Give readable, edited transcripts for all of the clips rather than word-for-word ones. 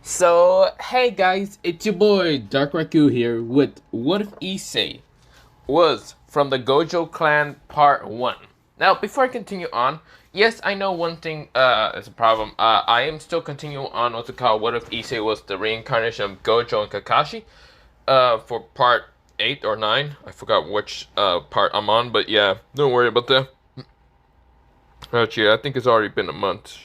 So, hey guys, it's your boy Dark Raku here with What If Issei was from the Gojo clan part 1. Now, before I continue on, yes, I know one thing is a problem. I am still continuing on what's it called What If Issei was the reincarnation of Gojo and Kakashi for part 8 or 9. I forgot which part I'm on, but yeah, don't worry about that. Actually, I think it's already been a month.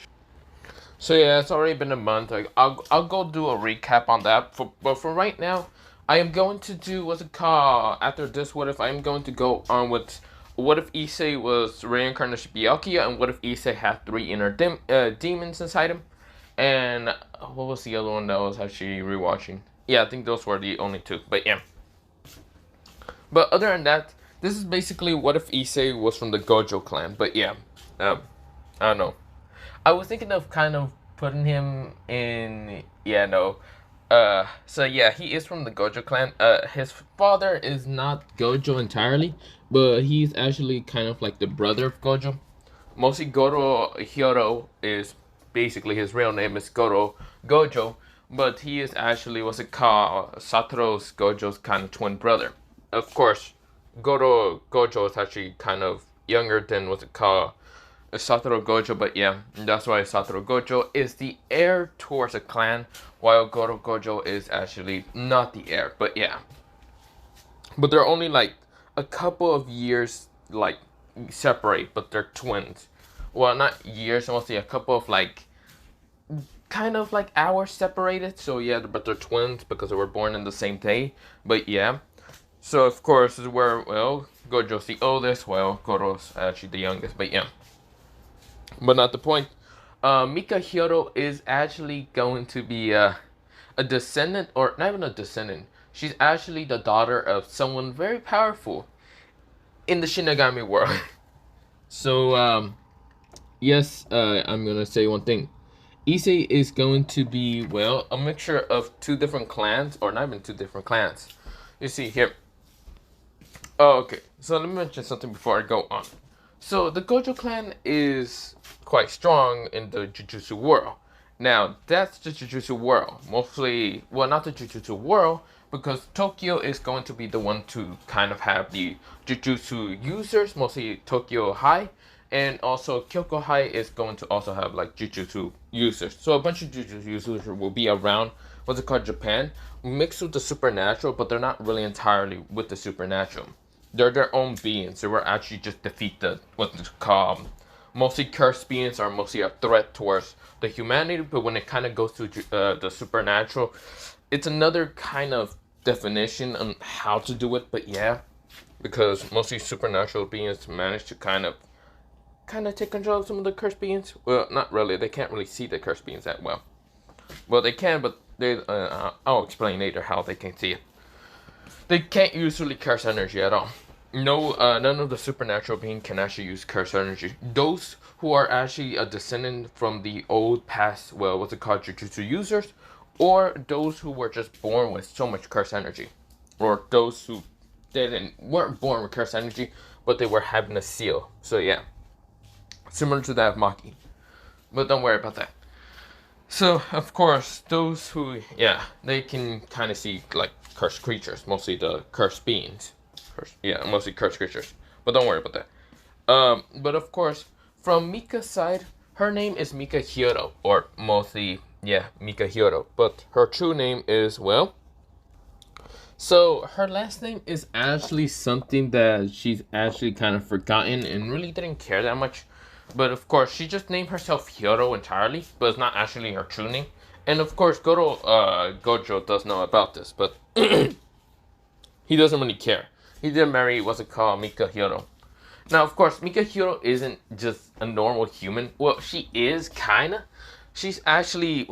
So yeah, it's already been a month. I'll go do a recap on that. But for right now, I am going to do what's it called after this. What if I'm going to go on with what if Issei was reincarnation Byakuya and what if Issei had three inner demons inside him? And what was the other one that I was actually rewatching? Yeah, I think those were the only two. But yeah. But other than that, this is basically what if Issei was from the Gojo clan. But yeah, I don't know. I was thinking of kind of putting him in. Yeah, no. So yeah, he is from the Gojo clan. His father is not Gojo entirely, but he's actually kind of like the brother of Gojo. Mostly Goro Hyodo is basically his real name is Goro Gojo, but he is actually what's it called Satoru's Gojo's kind of twin brother. Of course, Goro Gojo is actually kind of younger than what's it called Satoru Gojo, but yeah, that's why Satoru Gojo is the heir towards a clan, while Goro Gojo is actually not the heir. But yeah, but they're only like a couple of years like separate, but they're twins. Well, not years, mostly a couple of like kind of like hours separated. So yeah, but they're twins because they were born in the same day. But yeah, so of course is where Gojo's the oldest, while Goro's actually the youngest. But yeah. But not the point. Mika Hyodo is actually going to be a descendant, or not even a descendant. She's actually the daughter of someone very powerful in the Shinigami world. So, yes, I'm gonna say one thing. Issei is going to be, well, a mixture of two different clans, or not even two different clans. You see here. Oh, okay. So let me mention something before I go on. So the Gojo clan is quite strong in the Jujutsu world. Now that's the Jujutsu world. Mostly, well, not the Jujutsu world, because Tokyo is going to be the one to kind of have the Jujutsu users, mostly Tokyo High, and also Kyoko High is going to also have like Jujutsu users. So a bunch of Jujutsu users will be around what's it called Japan, mixed with the supernatural, but they're not really entirely with the supernatural. They're their own beings. They were actually just defeat the what's called mostly cursed beings are mostly a threat towards the humanity. But when it kind of goes to the supernatural, it's another kind of definition on how to do it. But yeah, because mostly supernatural beings manage to kind of take control of some of the cursed beings. Well, not really. They can't really see the cursed beings that well. Well, they can, but they. I'll explain later how they can see it. They can't usually curse energy at all. No, none of the supernatural being can actually use curse energy. Those who are actually a descendant from the old past, well, what's it called, Jujutsu users, or those who were just born with so much curse energy, or those who weren't born with curse energy, but they were having a seal. So yeah, similar to that of Maki. But don't worry about that. So of course, those who they can kind of see like cursed creatures, mostly the cursed beings. Mostly cursed creatures. But don't worry about that. But of course, from Mika's side, her name is Mika Hyodo, or mostly, Mika Hyodo. But her true name is, well, so her last name is actually something that she's actually kind of forgotten and really didn't care that much. But of course, she just named herself Hyodo entirely, but it's not actually her true name. And of course, Gojo does know about this, but he doesn't really care. He did marry what's it called, Mika Hyodo. Now, of course, Mika Hyodo isn't just a normal human. Well, she is kinda. She's actually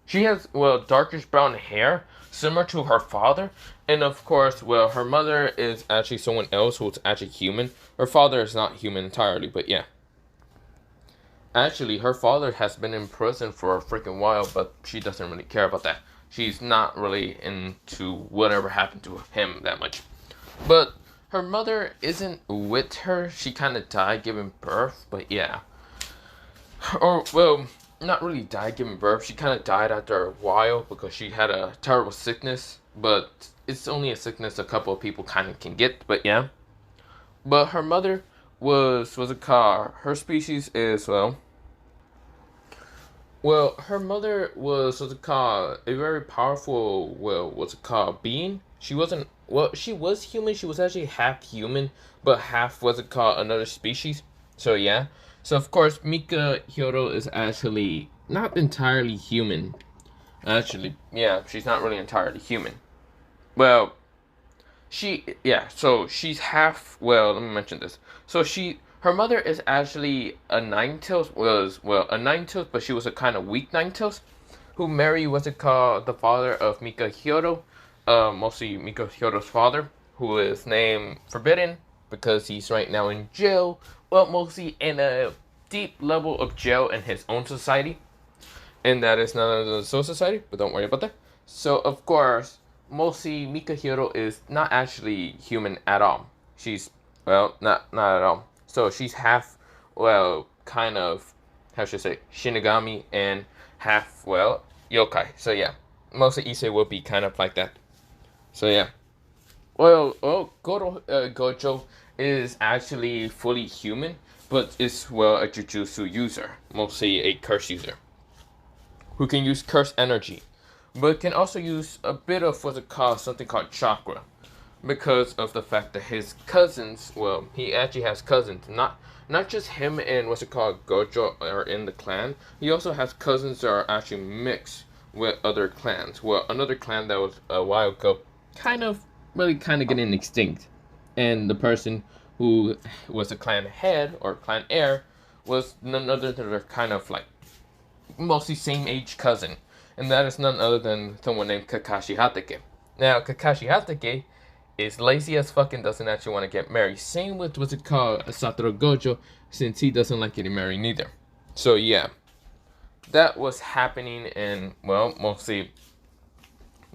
she has darkish brown hair, similar to her father, and of course, her mother is actually someone else who's actually human. Her father is not human entirely, but yeah. Actually, her father has been in prison for a freaking while, but she doesn't really care about that. She's not really into whatever happened to him that much. But her mother isn't with her. She kind of died giving birth, but yeah. Or, well, not really died giving birth. She kind of died after a while because she had a terrible sickness. But it's only a sickness a couple of people kind of can get. But yeah. But her mother was a car. Her species is her mother was a car, a very powerful, what's it called, being. She wasn't, she was human. She was actually half human, but half, was it called, another species. So yeah. So of course, Mika Hyoto is actually not entirely human. Actually, yeah, she's not really entirely human. Well, so she's half, let me mention this. So her mother is actually a nine-tails, a nine-tails, but she was a kind of weak nine-tails, who married, what's it called, the father of Mika Hyoto, mostly Mika Hyoto's father, who is named Forbidden, because he's right now in jail, well, mostly in a deep level of jail in his own society, and that is none of the Soul Society, but don't worry about that. So, of course, mostly Mika Hiro is not actually human at all. She's, not at all. So she's half, kind of, how should I say, Shinigami and half, yokai. So yeah, mostly Issei will be kind of like that. So yeah. Gojo is actually fully human, but is, a Jujutsu user, mostly a curse user, who can use curse energy, but can also use a bit of something called chakra, because of the fact that his cousins, he actually has cousins, not just him and Gojo are in the clan. He also has cousins that are actually mixed with other clans. Well, another clan that was a while ago, kind of getting extinct, and the person who was the clan head or clan heir was none other than their kind of like mostly same age cousin, and that is none other than someone named Kakashi Hatake. Now, Kakashi Hatake is lazy as fucking, doesn't actually want to get married. Same with Satoru Gojo, since he doesn't like getting married neither. So yeah, that was happening, and mostly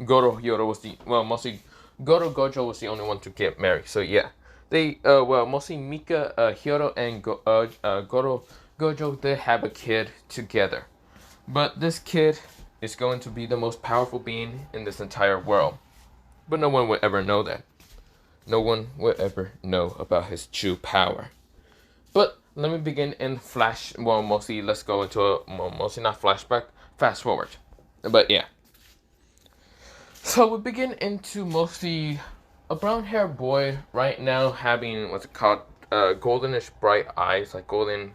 Goro Hyoto was mostly Goro Gojo was the only one to get married. So yeah, they mostly Mika Hyoto and Goro Gojo, they have a kid together. But this kid is going to be the most powerful being in this entire world. But no one will ever know that. No one will ever know about his true power. But let me begin in mostly let's go into mostly not flashback, fast forward. But yeah. So we begin into mostly a brown-haired boy right now having, goldenish bright eyes, like golden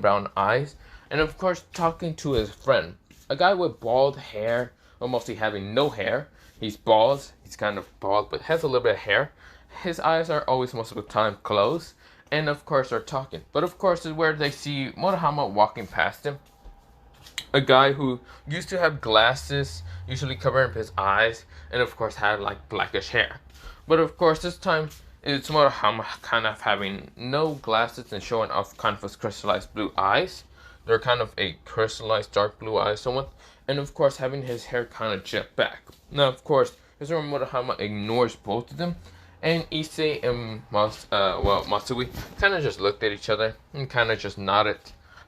brown eyes. And of course, talking to his friend, a guy with bald hair, or mostly having no hair. He's bald. He's kind of bald, but has a little bit of hair. His eyes are always most of the time closed, and of course they're talking. But of course, is where they see Murahama walking past him. A guy who used to have glasses, usually covering up his eyes, and of course had like blackish hair. But of course, this time it's Murahama kind of having no glasses and showing off kind of his crystallized blue eyes. They're kind of a crystallized dark blue eyes somewhat. And of course having his hair kind of jet back. Now of course, Mr. Murahama ignores both of them. And Issei and Matsui kind of just looked at each other and kind of just nodded.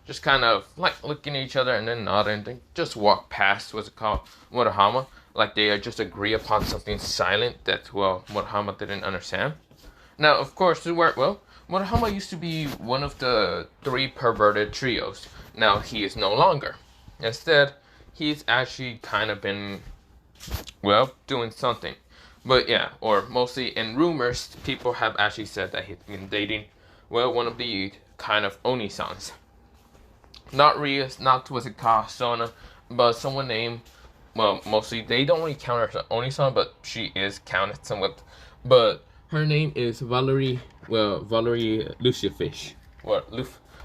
Just kind of like looking at each other and then nodding and just walk past, Murahama. Like they just agree upon something silent that, Murahama didn't understand. Now of course, Murahama used to be one of the 3 perverted trios. Now he is no longer. Instead, he's actually kind of been, doing something. But yeah, or mostly in rumors, people have actually said that he's been dating, one of the kind of Oni-sans. Not Rias, not Sona, but someone named, mostly they don't really count her as Oni-san, but she is counted somewhat. But her name is Valerie Lucifish.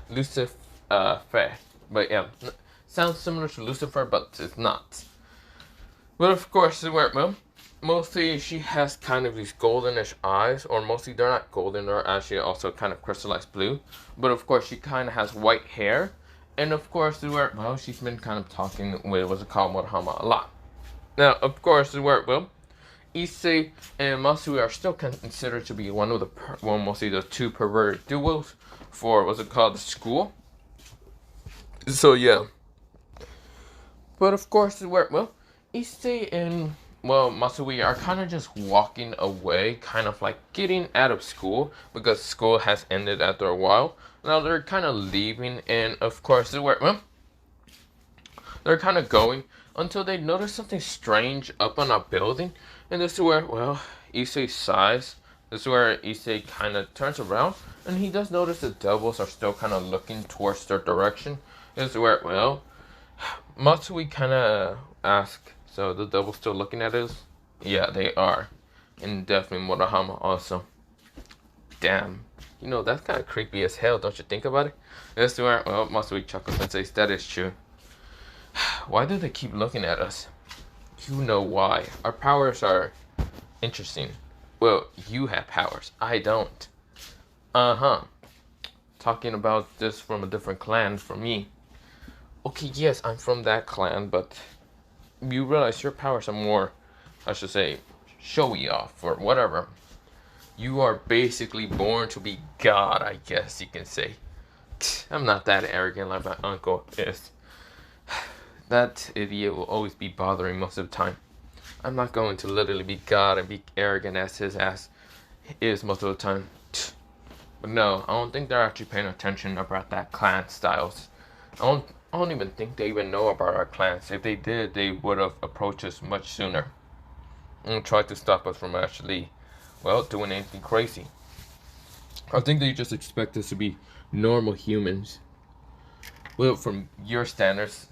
Lucifer. But yeah, sounds similar to Lucifer, but it's not. But of course, mostly she has kind of these goldenish eyes, or mostly they're not golden, they're actually also kind of crystallized blue. But of course, she kind of has white hair. And of course, she's been kind of talking with, Murahama a lot. Now, of course, Issei and Matsui are still considered to be one of mostly the 2 perverted duos for, the school. So yeah, But of course, where well, Issei and well Masui are kind of just walking away, kind of like getting out of school because school has ended after a while. Now they're kind of leaving, and of course, where well, they're kind of going until they notice something strange up on a building, and this is where well Issei sighs. This is where Issei kind of turns around, and he does notice the devils are still kind of looking towards their direction. This is where well Matsui kind of ask, so the devils still looking at us? Yeah, they are. And definitely Murahama also. Damn. You know, that's kind of creepy as hell, don't you think about it? That's where, well, Matsui chuckles and says, that is true. Why do they keep looking at us? You know why. Our powers are interesting. Well, you have powers. I don't. Uh-huh. Talking about this from a different clan from me. Okay, yes, I'm from that clan, but you realize your powers are more, I should say, showy off or whatever. You are basically born to be God, I guess you can say. I'm not that arrogant like my uncle is. That idiot will always be bothering most of the time. I'm not going to literally be God and be arrogant as his ass is most of the time. But no, I don't think they're actually paying attention about that clan styles. I don't even think they even know about our clans. If they did, they would have approached us much sooner and tried to stop us from actually, well, doing anything crazy. I think they just expect us to be normal humans. Well, from your standards,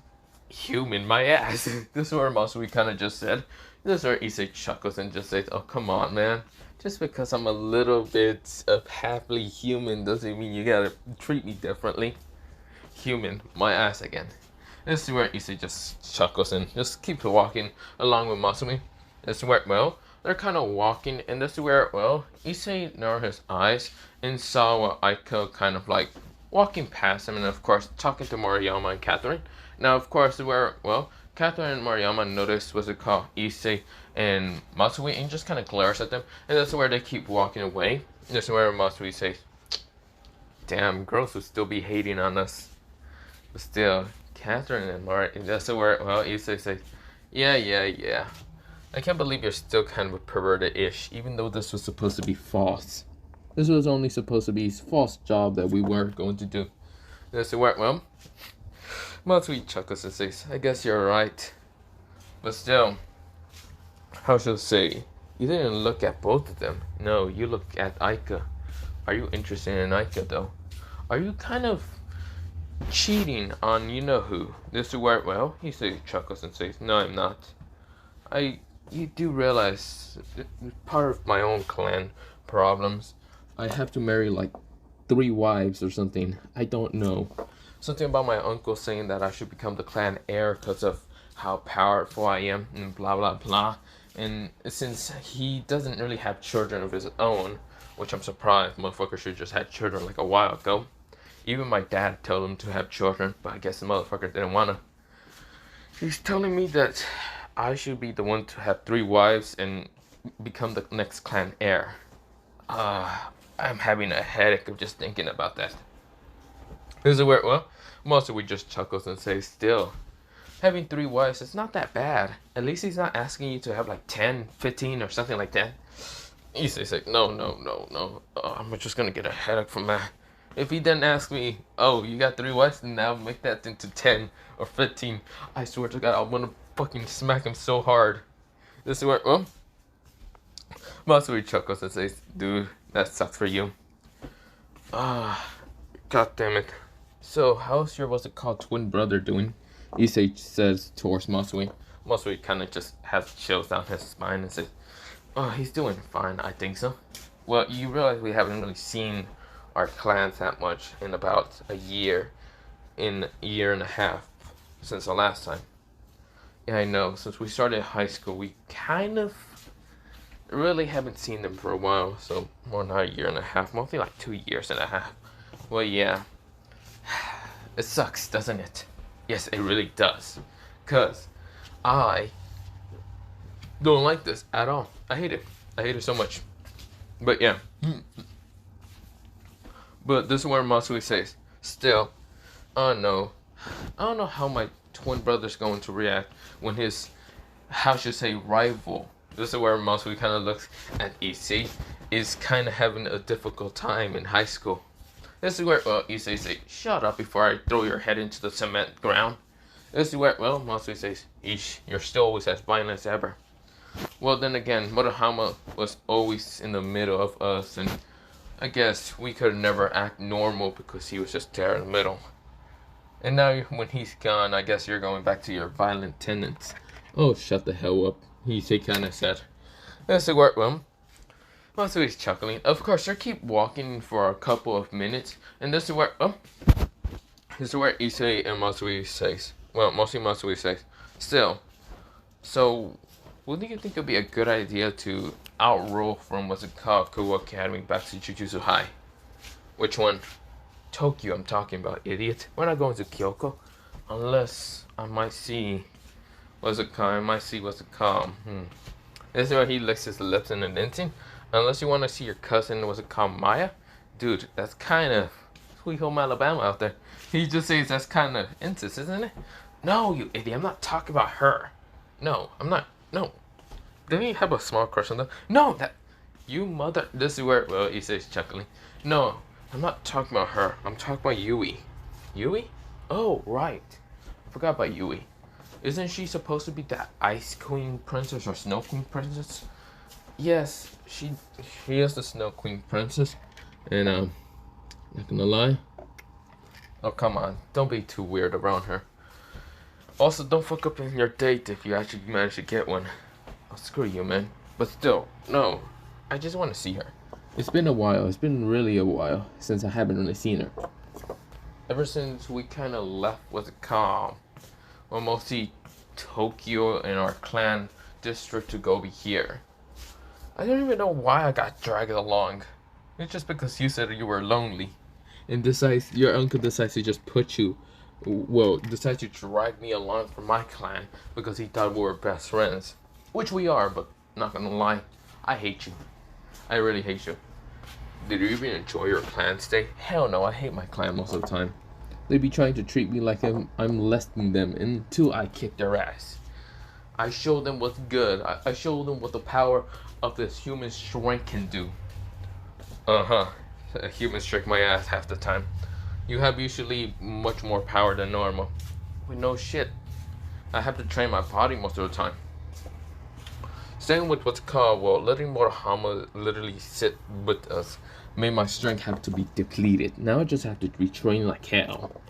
human, my ass. This is where Masui kind of just said. This is where Issei chuckles and just says, oh, come on, man. Just because I'm a little bit of happily human doesn't mean you gotta treat me differently. Human, my ass again. This is where Issei just chuckles and just keeps walking along with Masumi. This is where, well, they're kind of walking, and this is where, well, Issei narrowed his eyes and saw Aiko kind of like walking past him, and of course talking to Moriyama and Catherine. Now, of course, where, well, Catherine and Moriyama notice what's it called, Issei and Matsui, and just kind of glares at them, and that's where they keep walking away. This is where Matsui says, damn, girls would still be hating on us. But still, Catherine and Mari, that's where, well, Issei says, yeah. I can't believe you're still kind of a perverted-ish, even though this was supposed to be false. This was only supposed to be a false job that we were going to do. That's where, well, Matsui chuckles and says, I guess you're right. But still, how shall I say, you didn't look at both of them. No, you look at Aika. Are you interested in Aika, though? Are you kind of cheating on you-know-who? This is where, well, he says, chuckles and says, no, I'm not. You do realize, part of my own clan problems, I have to marry like 3 wives or something. I don't know. Something about my uncle saying that I should become the clan heir because of how powerful I am and blah blah blah. And since he doesn't really have children of his own, which I'm surprised, motherfucker should just had children like a while ago. Even my dad told him to have children, but I guess the motherfucker didn't wanna. He's telling me that I should be the one to have 3 wives and become the next clan heir. I'm having a headache of just thinking about that. This is where, well, most of we just chuckles and say, still, having 3 wives, it's not that bad. At least he's not asking you to have like 10, 15 or something like that. He's like, no. I'm just gonna get a headache from that. If he didn't ask me, oh, you got 3 wives, then now make that into 10 or 15. I swear to God, I want to fucking smack him so hard. This is where, well, Matsui chuckles and says, dude, that sucks for you. God damn it. So, how's your, what's it called, twin brother doing? Issei says towards Matsui. Matsui kind of just has chills down his spine and says, oh, he's doing fine, I think so. Well, you realize we haven't really seen our clans that much in about a year and a half since the last time. Yeah, I know. Since we started high school, we kind of really haven't seen them for a while. So more than a year and a half, mostly like 2 years and a half. Well, yeah, it sucks, doesn't it? Yes, it really does. Cause I don't like this at all. I hate it. I hate it so much. But yeah. But this is where Matsui says, still, I don't know how my twin brother's going to react when his, how should I say, rival. This is where Matsui kind of looks at Issei, is kind of having a difficult time in high school. This is where, well, Issei says, shut up before I throw your head into the cement ground. This is where, well, Matsui says, Ish, you're still always as violent as ever. Well, then again, Murahama was always in the middle of us, and I guess we could never act normal because he was just there in the middle. And now when he's gone, I guess you're going back to your violent tendencies. Oh, shut the hell up, he kind of said. This is where, well, Matsui's chuckling. Of course, they keep walking for a couple of minutes, and this is where, this is where Issei and Matsui says, well, mostly Matsui says, still, so, wouldn't you think it would be a good idea to outroll from what's it called, Kuo Academy back to Jujutsu High? Which one? Tokyo I'm talking about, idiot. We're not going to Kyoko. Unless I might see, what's it called, This is where he licks his lips in an instant. Unless you want to see your cousin, what's it called, Maya? Dude, that's kind of Sweet Home Alabama out there. He just says that's kind of incest, isn't it? No, you idiot, I'm not talking about her. No, I'm not. No. Didn't you have a small crush on them? No, that... You mother... This is where... Well, he says chuckling. No, I'm not talking about her. I'm talking about Yui. Yui? Oh, right. I forgot about Yui. Isn't she supposed to be that Ice Queen Princess or Snow Queen Princess? Yes, she is the Snow Queen Princess. And, not gonna lie. Oh, come on. Don't be too weird around her. Also, don't fuck up in your date if you actually manage to get one. Oh, screw you, man. But still, no. I just want to see her. It's been a while. It's been really a while since I haven't really seen her. Ever since we kind of left with a calm. Well, mostly Tokyo and our clan district to go be here. I don't even know why I got dragged along. It's just because you said you were lonely. And decides, your uncle decides to just put you, well, decides to drag me along for my clan because he thought we were best friends. Which we are, but not gonna lie, I hate you. I really hate you. Did you even enjoy your clan stay? Hell no, I hate my clan most of the time. They be trying to treat me like I'm less than them until I kick their ass. I show them what's good. I show them what the power of this human strength can do. A human strike my ass half the time. You have usually much more power than normal. With no shit. I have to train my body most of the time. Staying with what's called, well, letting Murahama literally sit with us made my strength have to be depleted. Now I just have to retrain like hell.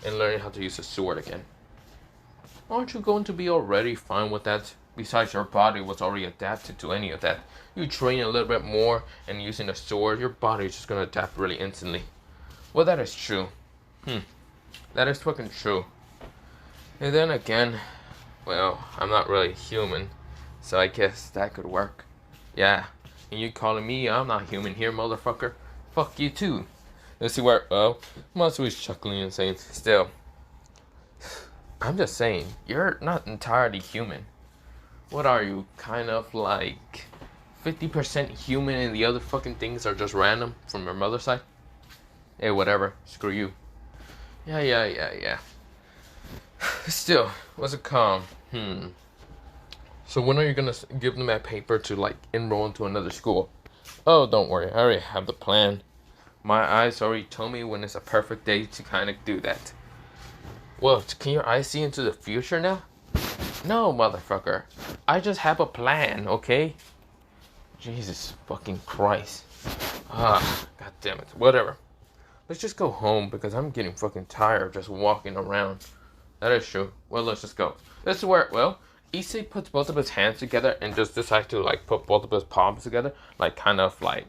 And learning how to use a sword again. Aren't you going to be already fine with that? Besides, your body was already adapted to any of that. You train a little bit more and using a sword, your body is just going to adapt really instantly. Well, that is true. That is fucking true. And then again, well, I'm not really human. So I guess that could work. Yeah. And you calling me I'm not human here, motherfucker? Fuck you too. Let's see where, well, Matsui's chuckling and saying, still. I'm just saying, you're not entirely human. What are you, kind of like 50% human and the other fucking things are just random from your mother's side? Hey, whatever. Screw you. Yeah. Still, what's it called? So when are you gonna give them that paper to like enroll into another school? Oh, don't worry. I already have the plan. My eyes already told me when it's a perfect day to kind of do that. Well, can your eyes see into the future now? No, motherfucker. I just have a plan, okay? Jesus fucking Christ. God damn it. Whatever. Let's just go home because I'm getting fucking tired of just walking around. That is true. Well, let's just go. This is where, well, Issei puts both of his hands together and just decides to like put both of his palms together. Like kind of like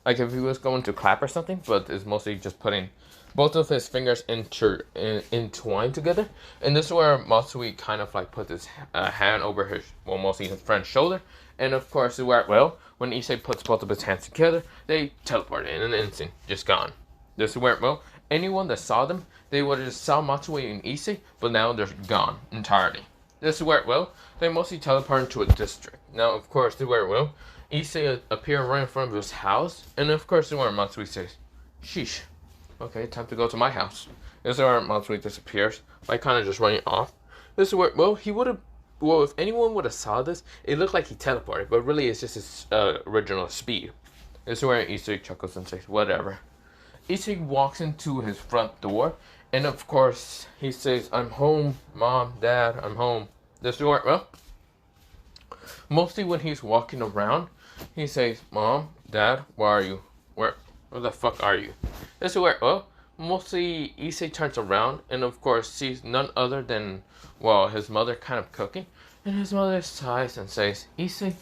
if he was going to clap or something, but it's mostly just putting both of his fingers entwined together. And this is where Matsui kind of like put his hand over his, well, mostly his friend's shoulder. And of course, where, well, when Issei puts both of his hands together, they teleport in an instant, just gone. This is where, well, anyone that saw them, they would have just saw Matsui and Issei, but now they're gone entirely. This is where, well, they mostly teleport into a district. Now, of course, this is where, well, Issei appeared right in front of his house. And of course, this is where Matsui says, sheesh. Okay, time to go to my house. This is where Matsui disappears by kind of just running off. This is where, well, he would have, well, if anyone would have saw this, it looked like he teleported, but really it's just his original speed. This is where Issei chuckles and says, whatever. Issei walks into his front door, and of course, he says, I'm home, Mom, Dad, I'm home. This is where, well, mostly when he's walking around, he says, Mom, Dad, where are you? Where the fuck are you? This is where, well, mostly Issei turns around and of course sees none other than, well, his mother kind of cooking. And his mother sighs and says, Issei,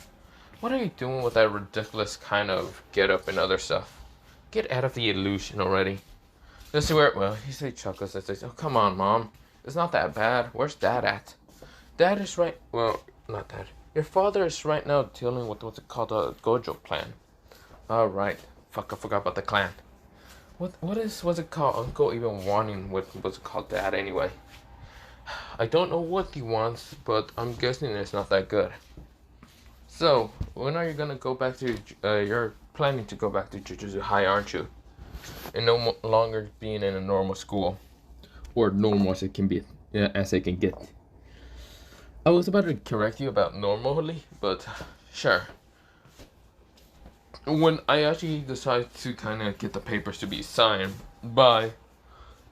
what are you doing with that ridiculous kind of get up and other stuff? Get out of the illusion already. This is where, well, Issei chuckles and says, oh, come on, Mom. It's not that bad. Where's Dad at? Dad is right, well, not Dad. Your father is right now dealing with what's it called, a Gojo plan. Alright. Fuck, I forgot about the clan. What's it called? Uncle even wanting what's it called Dad anyway. I don't know what he wants, but I'm guessing it's not that good. So, when are you gonna go back to, you're planning to go back to Jujutsu High, aren't you? And no longer being in a normal school. Or normal as it can be, as it can get. I was about to correct you about normally, but sure. When I actually decided to kind of get the papers to be signed by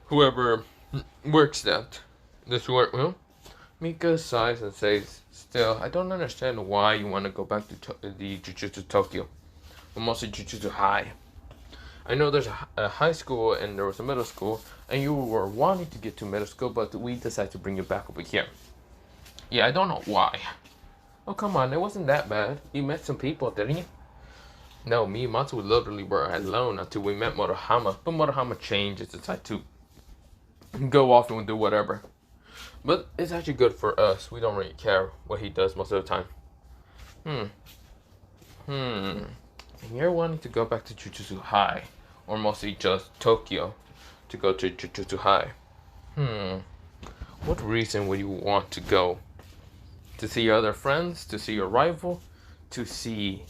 whoever works that, this work, well, Mika sighs and says, still, I don't understand why you want to go back to the Jujutsu Tokyo, or mostly Jujutsu High. I know there's a high school and there was a middle school, and you were wanting to get to middle school, but we decided to bring you back over here. Yeah, I don't know why. Oh, come on, it wasn't that bad. You met some people, didn't you? No, me and Matsu literally were alone until we met Morohama. But Morohama changed and decided to go off and do whatever. But it's actually good for us. We don't really care what he does most of the time. And you're wanting to go back to Jujutsu High. Or mostly just Tokyo to go to Jujutsu High. What reason would you want to go? To see your other friends? To see your rival? To see...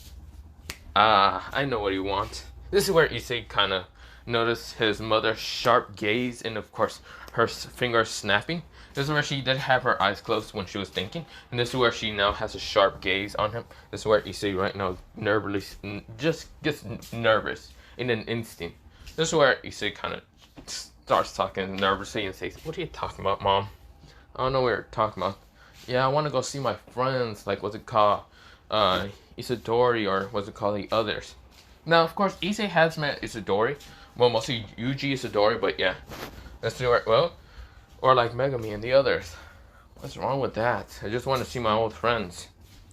I know what you want. This is where Issei kind of noticed his mother's sharp gaze and of course her fingers snapping. This is where she did have her eyes closed when she was thinking. And this is where she now has a sharp gaze on him. This is where Issei right now just gets nervous in an instant. This is where Issei kind of starts talking nervously and says, what are you talking about, Mom? I don't know what you're talking about. Yeah, I want to go see my friends, like what's it called? Isidori, or what's it called, the others. Now, of course, Issei has met Isidori. Well, mostly Yuji Isidori, but yeah. Let's do it, well. Or like Megami and the others. What's wrong with that? I just want to see my old friends.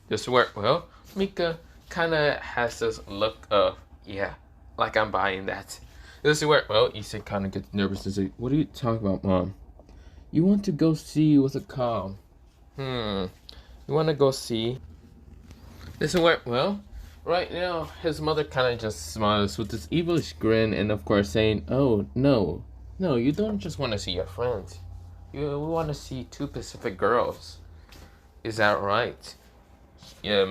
Just where, well, Mika kind of has this look of, yeah, like I'm buying that. This is where, well, Issei kind of gets nervous and says, what are you talking about, Mom? You want to go see, what's it called? You want to go see? This is where, well, right now, his mother kind of just smiles with this evilish grin and, of course, saying, oh, no, you don't just want to see your friends. We want to see two Pacific girls. Is that right? Yeah,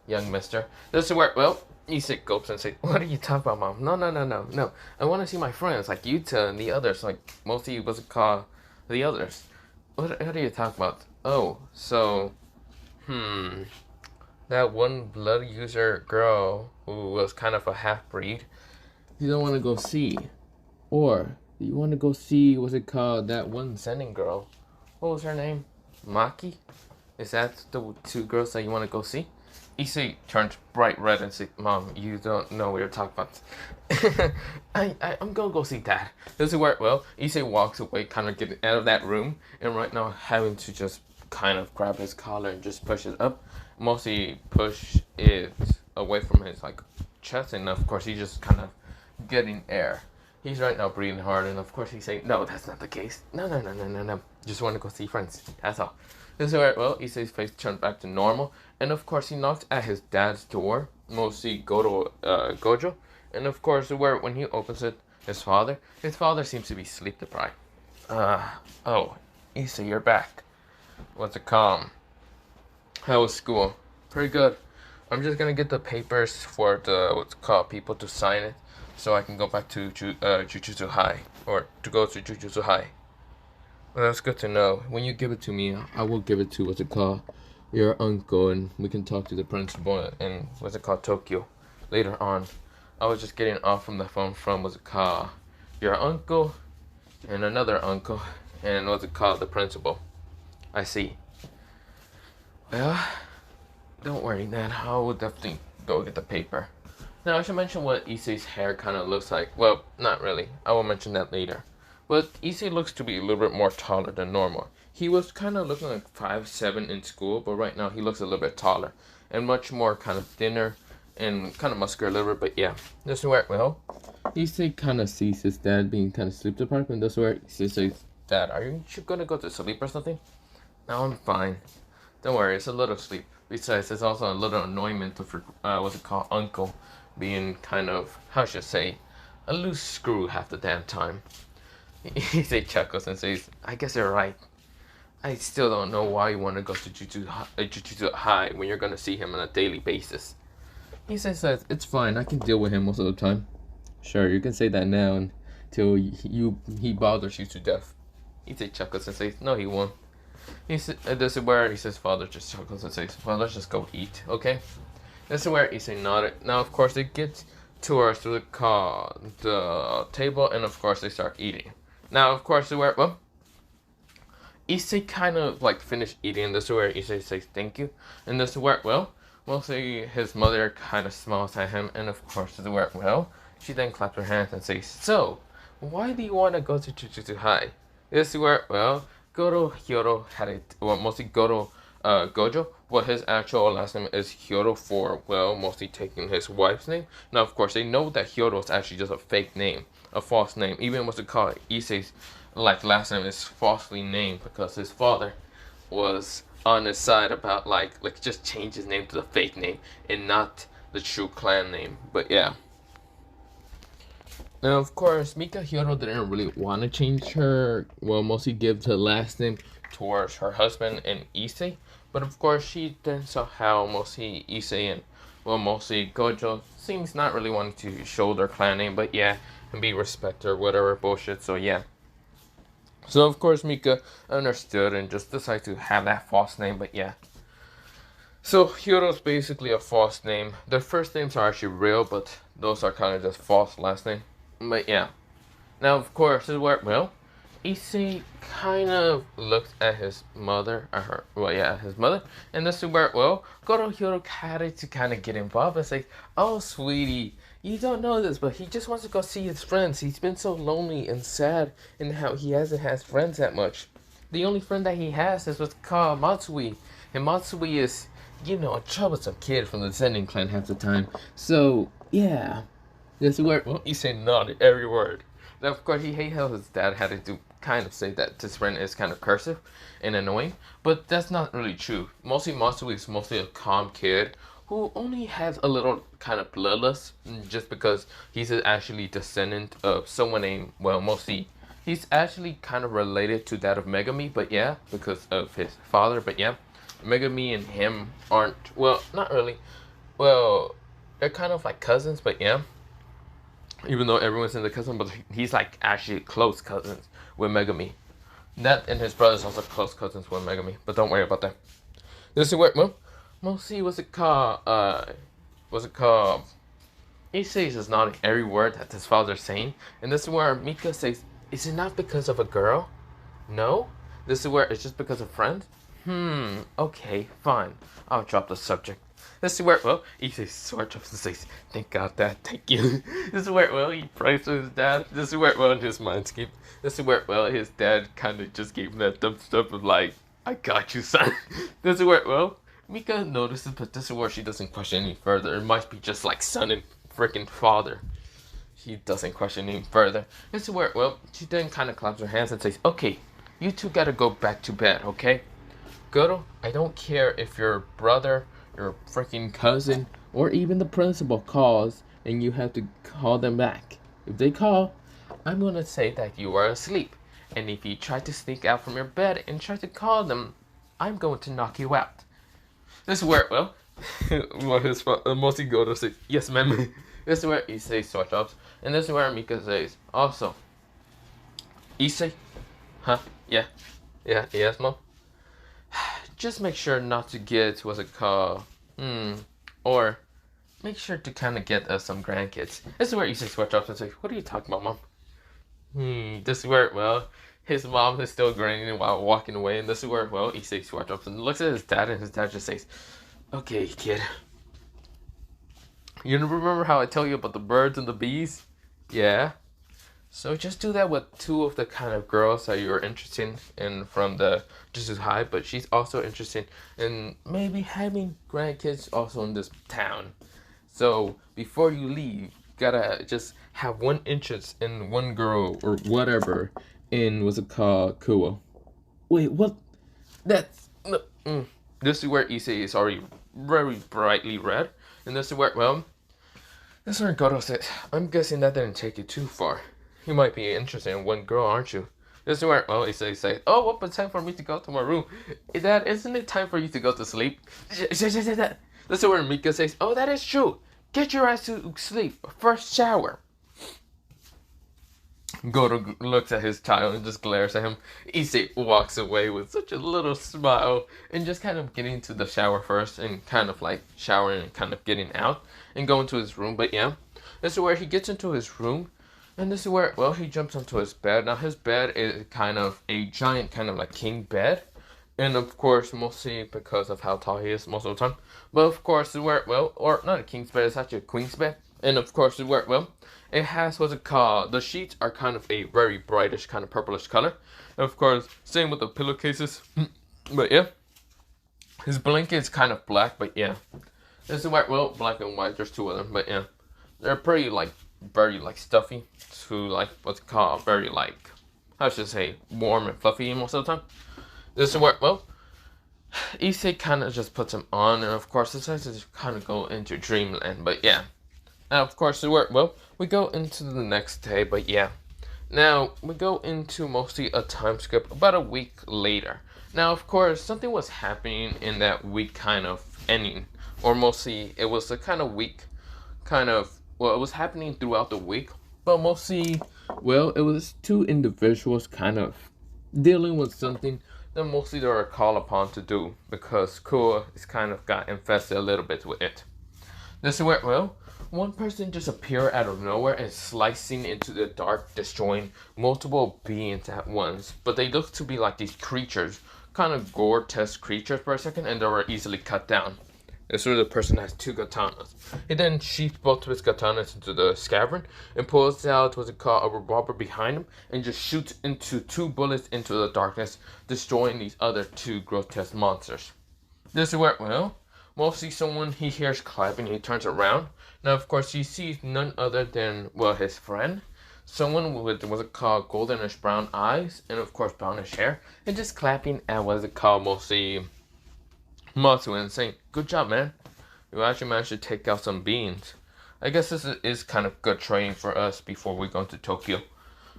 young mister. This is where, well, Issei gulps and says, what are you talking about, Mom? No. I want to see my friends, like Yuta and the others, like, mostly, what's it called, the others. What are you talking about? Oh, so, that one blood user girl who was kind of a half-breed, you don't want to go see. Or, you want to go see, what's it called, that one sending girl. What was her name? Maki? Is that the two girls that you want to go see? Issei turns bright red and says, Mom, you don't know what you're talking about. I'm gonna go see Dad. This is where, well, Issei walks away, kind of getting out of that room, and right now having to just kind of grab his collar and just push it up. Mostly push it away from his, like, chest, and of course he's just kind of getting air. He's right now breathing hard, and of course he's saying, no, that's not the case. No. Just want to go see friends. That's all. This is where, well, Issei's face turned back to normal, and of course he knocked at his dad's door, mostly Gojo, and of course where when he opens it, his father seems to be sleep deprived. Oh, Issei, you're back. What's it called? How was school? Pretty good. I'm just gonna get the papers for the, what's it called, people to sign it, so I can go back to Jujutsu High. or to go to Jujutsu High. Well, that's good to know. When you give it to me, I will give it to what's it called, your uncle, and we can talk to the principal and what's it called, Tokyo, later on. I was just getting off from the phone from what's it called, your uncle, and another uncle, and what's it called, the principal. I see. Well, don't worry, then. I will definitely go get the paper. Now, I should mention what Issei's hair kind of looks like. Well, not really. I will mention that later. But Issei looks to be a little bit more taller than normal. He was kind of looking like 5'7" in school, but right now he looks a little bit taller. And much more kind of thinner and kind of muscular a little bit, but yeah. This is where, well, Issei kind of sees his dad being kind of sleep deprived, and this is where Issei says, Dad, are you gonna go to sleep or something? No, I'm fine. Don't worry, it's a little sleep. Besides, it's also a little annoyment for, what's it called, Uncle being kind of, how should I say, a loose screw half the damn time. Issei chuckles and says, I guess you're right. I still don't know why you want to go to Jujutsu High when you're going to see him on a daily basis. Issei says, it's fine, I can deal with him most of the time. Sure, you can say that now until he bothers you to death. Issei chuckles and says, no, he won't. This is where Issei's father just chuckles and says, well, let's just go eat, okay? This is where Issei nodded. Now, of course, they get towards the table, and of course, they start eating. Now, of course, well, Issei kind of like finished eating. This is where Issei says thank you, and this is where, well, mostly his mother kind of smiles at him, and of course, this is where, well, she then claps her hands and says, so, why do you want to go to Jujutsu High? This is where, well, Gojo Hyodo had it, well, mostly Gojo, well, his actual last name is Hyodo for, well, mostly taking his wife's name. Now, of course, they know that Hyodo is actually just a fake name, a false name. Even what's it called, Issei's, like, last name is falsely named because his father was on his side about, like just change his name to the fake name and not the true clan name. But, yeah. Now, of course, Mika Hyodo didn't really want to change her, well, mostly give her last name towards her husband and Issei. But, of course, she then saw how mostly Issei and, well, mostly Gojo seems not really wanting to show their clan name, but yeah, and be respect or whatever bullshit, so yeah. So, of course, Mika understood and just decided to have that false name, but yeah. So, Hyodo's basically a false name. Their first names are actually real, but those are kind of just false last name. But yeah. Now, of course, this is where, well, Issei kind of looks at his mother, his mother, and this is where, well, Gojo Hyodo had to kind of get involved and say, oh, sweetie, you don't know this, but he just wants to go see his friends. He's been so lonely and sad in how he hasn't had friends that much. The only friend that he has is what's called Matsui, and Matsui is, you know, a troublesome kid from the Zenin clan half the time. So, yeah. This is where, well, Issei nodded every word. Now, of course, he hated how his dad had to kind of say that his friend is kind of cursive and annoying, but that's not really true. Mostly Matsui is mostly a calm kid who only has a little kind of bloodlust just because he's actually descendant of someone named, well, mostly, he's actually kind of related to that of Megami, but yeah, because of his father, but yeah, Megami and him aren't, well, not really, well, they're kind of like cousins, but yeah. Even though everyone's in the cousin, but he's like actually close cousins with Megami. That and his brother's also close cousins with Megami, but don't worry about that. This is where, well, mostly what's it called, Issei is nodding every word that his father's saying, and this is where Mika says, is it not because of a girl? No? This is where it's just because of friends? Okay, fine. I'll drop the subject. This is where, well, Issei sort of says, thank God, Dad, thank you. This is where, well, he prays to his dad. This is where, well, in his mind scheme, this is where, well, his dad kind of just gave him that dumb stuff of like, I got you, son. This is where, well, Mika notices, but this is where she doesn't question any further. It might be just like son and freaking father. She doesn't question any further. This is where, well, she then kind of claps her hands and says, okay, you two gotta go back to bed, okay? Gojo, I don't care if your brother, your freaking cousin, or even the principal calls and you have to call them back. If they call, I'm gonna say that you are asleep. And if you try to sneak out from your bed and try to call them, I'm going to knock you out. This is where, well, his mostly Gojo says, yes, ma'am. This is where Issei sort of, and this is where Mika says, also, Issei? Huh? Yeah. Yeah, yes, mom? Just make sure not to get, what's it called? Or make sure to kind of get us some grandkids. This is where Issei switch up and say, what are you talking about, mom? This is where, well, his mom is still grinning while walking away, and this is where, well, Issei switch up and looks at his dad, and his dad just says, okay, kid. You remember how I tell you about the birds and the bees? Yeah. So just do that with two of the kind of girls that you're interested in from the just as high, but she's also interested in maybe having grandkids also in this town. So before you leave, gotta just have one interest in one girl or whatever in what's it called, Kuo. Wait, what? That's this is where Issei is already very brightly red, and this is where this is where Gojo said, I'm guessing that didn't take you too far. You might be interested in one girl, aren't you? This is where, well, Issei says, oh, what but time for me to go to my room? Dad, isn't it time for you to go to sleep? This is where Mika says, oh, that is true. Get your ass to sleep. First shower. Gojo looks at his child and just glares at him. Issei walks away with such a little smile and just kind of getting to the shower first and kind of like showering and kind of getting out and going to his room. But yeah, this is where he gets into his room. And this is where, well, he jumps onto his bed. Now, his bed is kind of a giant kind of like king bed. And, of course, mostly because of how tall he is most of the time. But, of course, where, well, or not a king's bed, it's actually a queen's bed. And, of course, where, well, it has, what's it called? The sheets are kind of a very brightish kind of purplish color. And, of course, same with the pillowcases. But, yeah. His blanket is kind of black, but, yeah. This is where, well, black and white. There's two of them, but, yeah. They're pretty, like, very like stuffy to like what's called very like how should I say warm and fluffy most of the time. This is where well Issei kind of just puts him on, and of course decides to kind of go into dreamland. But yeah, now of course where well we go into the next day. But yeah, now we go into mostly a time skip about a week later. Now of course something was happening in that week kind of ending, or mostly it was a kind of week kind of well, it was happening throughout the week, but mostly, well, it was two individuals kind of dealing with something that mostly they were called upon to do because Kua is kind of got infested a little bit with it. This is where, well, one person just appeared out of nowhere and slicing into the dark, destroying multiple beings at once. But they looked to be like these creatures, kind of gore-test creatures for a second, and they were easily cut down. This where the person has two katanas. He then sheaths both of his katanas into the scabbard and pulls out what's it called a revolver behind him and just shoots into two bullets into the darkness, destroying these other two grotesque monsters. This is where, well, mostly someone he hears clapping, he turns around. Now, of course, he sees none other than, well, his friend. Someone with, what's it called, goldenish brown eyes and, of course, brownish hair. And just clapping at, what's it called, mostly Matsu and saying, good job, man. You actually managed to take out some beans. I guess this is kind of good training for us before we go to Tokyo.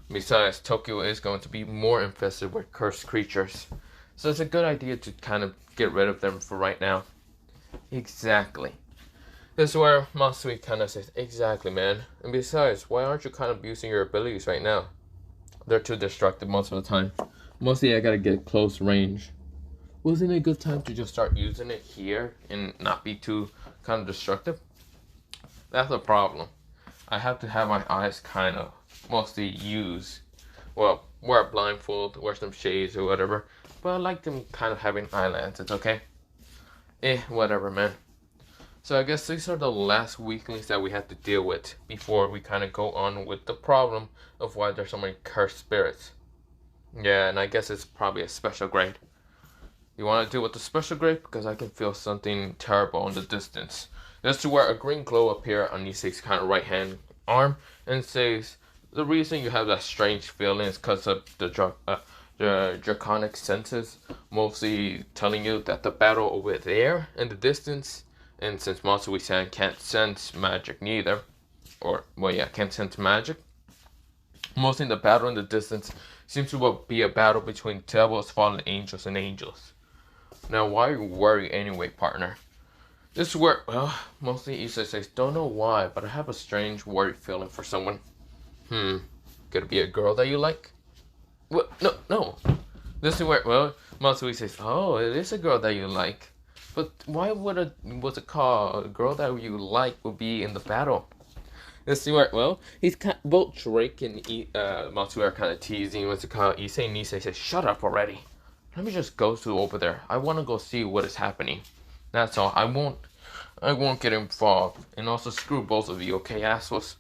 Besides, Tokyo is going to be more infested with cursed creatures. So it's a good idea to kind of get rid of them for right now. Exactly. This is where Matsui kind of says, exactly, man. And besides, why aren't you kind of using your abilities right now? They're too destructive most of the time. Mostly I gotta get close range. Wasn't it a good time to just start using it here and not be too kind of destructive? That's a problem. I have to have my eyes kind of mostly used. Well, wear a blindfold, wear some shades or whatever. But I like them kind of having eyelids. It's okay. Whatever, man. So I guess these are the last weaklings that we have to deal with before we kind of go on with the problem of why there's so many cursed spirits. Yeah, and I guess it's probably a special grade. You want to deal with the special grade? Because I can feel something terrible in the distance. This is where a green glow appears on Issei's kind of right hand arm and says, the reason you have that strange feeling is because of the draconic senses, mostly telling you that the battle over there in the distance, and since Matsui-san can't sense magic neither, or, well, yeah, can't sense magic, mostly the battle in the distance seems to be a battle between devils, fallen angels, and angels. Now, why worry anyway, partner? This is where, well, mostly Issei says, don't know why, but I have a strange worried feeling for someone. Could it be a girl that you like? What? No, no. This is where, well, Matsui says, oh, it is a girl that you like. But why would what's it called? A girl that you like would be in the battle? This is where, well, he's kind both Drake and Matsui are kind of teasing what's it called. Issei and Issei says, shut up already. Let me just go to over there. I want to go see what is happening. That's all. I won't get involved. And also screw both of you, okay, assholes?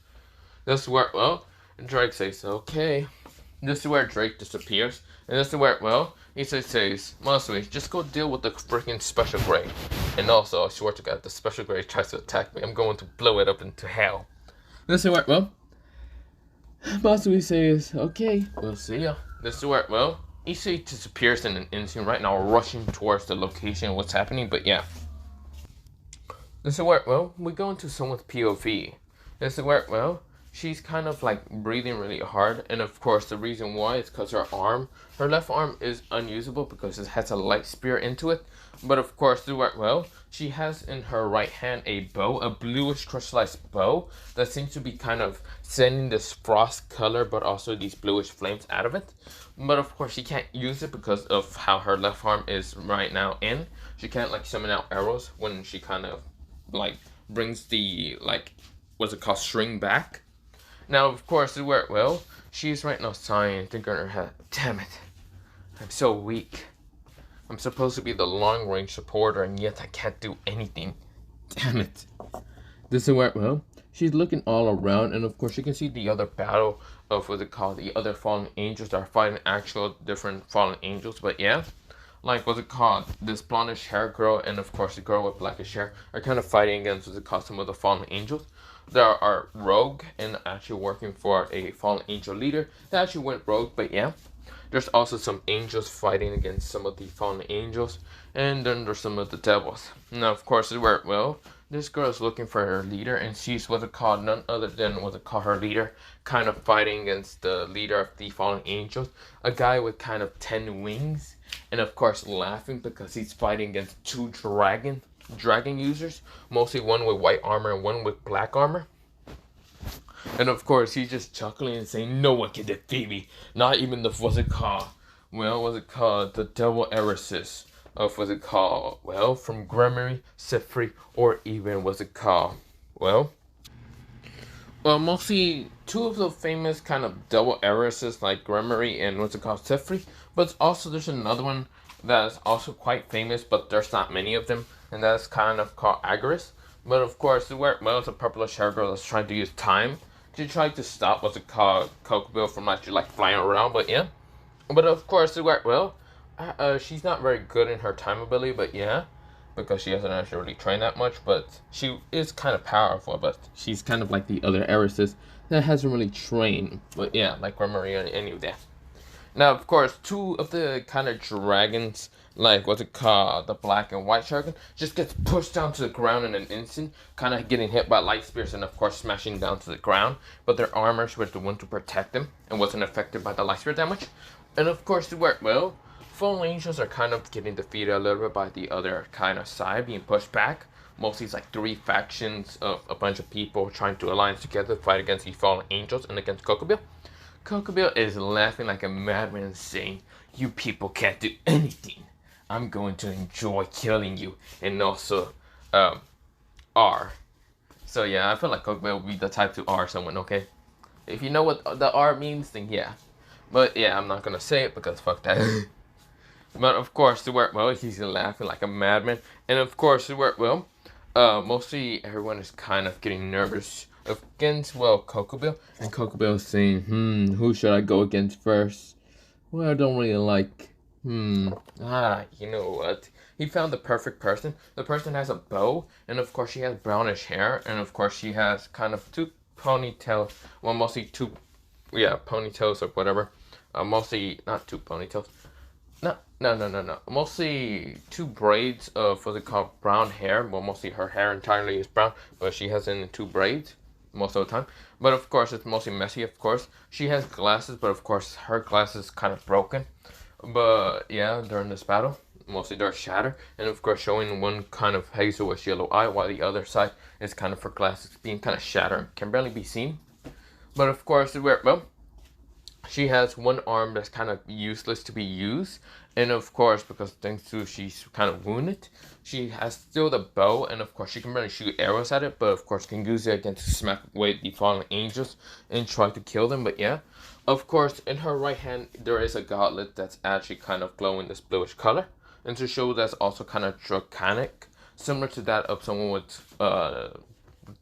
This is where, well, Drake says, okay. This is where Drake disappears. And this is where, well, he says, Matsui, just go deal with the freaking special grade. And also, I swear to God, the special grade tries to attack me. I'm going to blow it up into hell. This is where, well, Matsui says, okay, we'll see ya. This is where, well, Issei disappears in an instant right now, rushing towards the location of what's happening, but yeah. This is where, well, we go into someone's POV. This is where, well, she's kind of like breathing really hard, and of course the reason why is because her left arm is unusable because it has a light spear into it. But of course, well, she has in her right hand a bow, a bluish crystallized bow that seems to be kind of sending this frost color, but also these bluish flames out of it. But of course, she can't use it because of how her left arm is right now in. She can't like summon out arrows when she kind of like brings the like what's it called string back. Now, of course, well, she's right now sighing, thinking in her head, damn it, I'm so weak. I'm supposed to be the long-range supporter, and yet I can't do anything. Damn it. This is where, well, she's looking all around, and of course, you can see the other battle of what's it called, the other fallen angels that are fighting actual different fallen angels, but yeah. Like, what's it called, this blondish hair girl, and of course, the girl with blackish hair are kind of fighting against what's it called, some of the fallen angels. There are rogue and actually working for a fallen angel leader that actually went rogue, but yeah. There's also some angels fighting against some of the fallen angels, and then there's some of the devils. Now, of course, well, this girl is looking for her leader, and she's what's it called, none other than what's it called, her leader, kind of fighting against the leader of the fallen angels, a guy with kind of 10 wings, and of course laughing because he's fighting against two dragon users, mostly one with white armor and one with black armor. And of course, he's just chuckling and saying, no one can defeat me. Not even the, the devil heiresses of, well, from Gremory, Sifri, or even, well, mostly two of the famous kind of devil heiresses like Gremory and Sifri. But also there's another one that's also quite famous, but there's not many of them. And that's kind of called Agaris. But of course, well, it's a purplish hair girl that's trying to use time to try to stop Kokobill from actually like flying around, but yeah. But of course, well, she's not very good in her time ability, but yeah, because she hasn't actually really trained that much, but she is kind of powerful, but she's kind of like the other heiresses that hasn't really trained, but yeah, like Gremory and any of that. Now, of course, two of the kind of dragons, like the black and white dragon, just gets pushed down to the ground in an instant, kind of getting hit by light spears and of course smashing down to the ground. But their armors was the one to protect them and wasn't affected by the light spear damage. And of course, well, fallen angels are kind of getting defeated a little bit by the other kind of side, being pushed back. Mostly it's like 3 factions of a bunch of people trying to alliance together to fight against the fallen angels and against Kokobill. Kokobill is laughing like a madman, saying, you people can't do anything. I'm going to enjoy killing you. And also, R. So yeah, I feel like Kokobill will be the type to R someone, okay? If you know what the R means, then yeah. But yeah, I'm not gonna say it because fuck that. But of course, well, he's laughing like a madman. And of course, well, mostly everyone is kind of getting nervous against, well, Kokobill. And Kokobill is saying, who should I go against first? Well, I don't really like, you know what? He found the perfect person. The person has a bow, and of course she has brownish hair, and of course she has kind of 2 ponytails, well, mostly 2, ponytails or whatever. Mostly, not 2 ponytails. No. Mostly 2 braids of what's it called, brown hair. Well, mostly her hair entirely is brown, but she has it in 2 braids most of the time. But of course, it's mostly messy, of course. She has glasses, but of course, her glasses kind of broken. But yeah, during this battle, mostly they're shattered. And of course, showing one kind of hazel-ish yellow eye, while the other side is kind of her glasses being kind of shattered. Can barely be seen. But of course, well, she has one arm that's kind of useless to be used, and of course, because thanks to she's kind of wounded, she has still the bow, and of course she can really shoot arrows at it, but of course can use it again to smack away the fallen angels and try to kill them. But yeah, of course, in her right hand there is a gauntlet that's actually kind of glowing this bluish color, and to show that's also kind of draconic, similar to that of someone with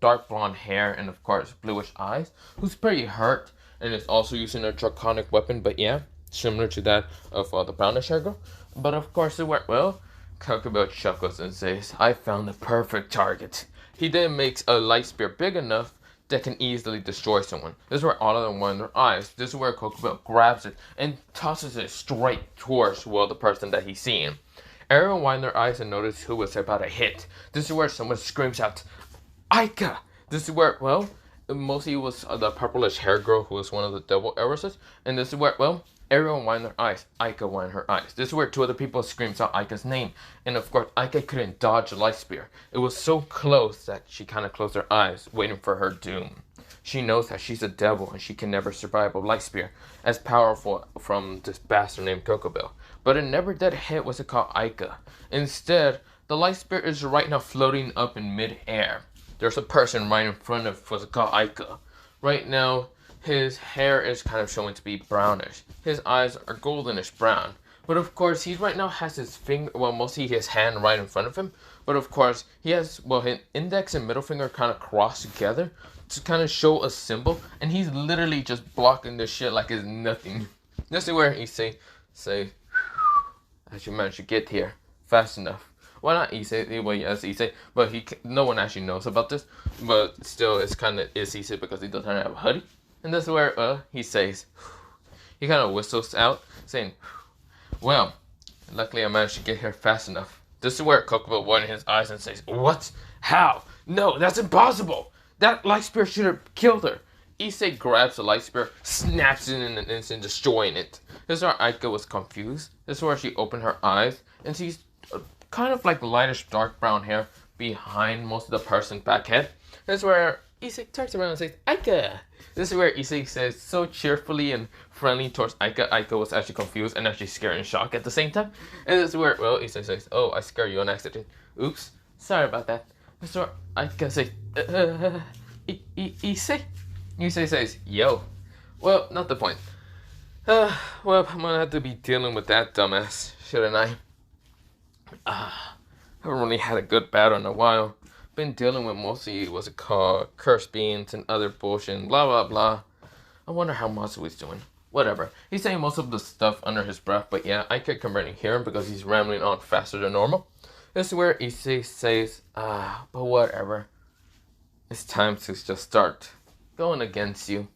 dark blonde hair and of course bluish eyes, who's pretty hurt and is also using a draconic weapon. But yeah, similar to that of the brownish hair girl. But of course it worked well. Kokubo chuckles and says, "I found the perfect target." He then makes a light spear big enough that can easily destroy someone. This is where all of them want their eyes. This is where Kokubo grabs it and tosses it straight towards, well, the person that he's seeing. Everyone wind their eyes and notice who was about to hit. This is where someone screams out, "Aika!" This is where, well, mostly it was the purplish hair girl who was one of the devil heiresses. And this is where, well, everyone wind their eyes. Aika wind her eyes. This is where two other people screams out Aika's name. And of course, Aika couldn't dodge the light spear. It was so close that she kind of closed her eyes, waiting for her doom. She knows that she's a devil and she can never survive a light spear as powerful from this bastard named Kokubo. But it never did hit what's it called Aika. Instead, the light spear is right now floating up in mid-air. There's a person right in front of what's it called Aika. Right now, his hair is kind of showing to be brownish. His eyes are goldenish brown. But of course, he right now has his finger, well, mostly his hand right in front of him. But of course, he has, well, his index and middle finger kind of crossed together to kind of show a symbol. And he's literally just blocking this shit like it's nothing. This is where Issei say, "As you managed to get here fast enough." Well, not Issei, well, yes, Issei, but no one actually knows about this. But still, it's kind of Issei because he doesn't have a hoodie. And this is where he says, he kind of whistles out, saying, "Well, luckily I managed to get here fast enough." This is where Kokubo widens his eyes and says, "What? How? No, that's impossible! That light spear should have killed her." Issei grabs the light spear, snaps it in an instant, destroying it. This is where Aika was confused. This is where she opened her eyes and sees kind of like lightish dark brown hair behind most of the person's back head. This is where Issei turns around and says, "Aika!" This is where Issei says so cheerfully and friendly towards Aika. Aika was actually confused and actually scared and shocked at the same time. And this is where, well, Issei says, "Oh, I scared you on accident. Oops, sorry about that." This is where Aika says, "Issei?" Issei says, "Yo." Well, not the point. Well, I'm gonna have to be dealing with that dumbass, shouldn't I? I haven't really had a good battle in a while. Been dealing with mostly, what's it called, cursed beings and other bullshit and blah blah blah. I wonder how Masui's doing. Whatever. He's saying most of the stuff under his breath, but yeah, I could barely hear him because he's rambling on faster than normal. This is where Issei says, but whatever. It's time to just start going against you.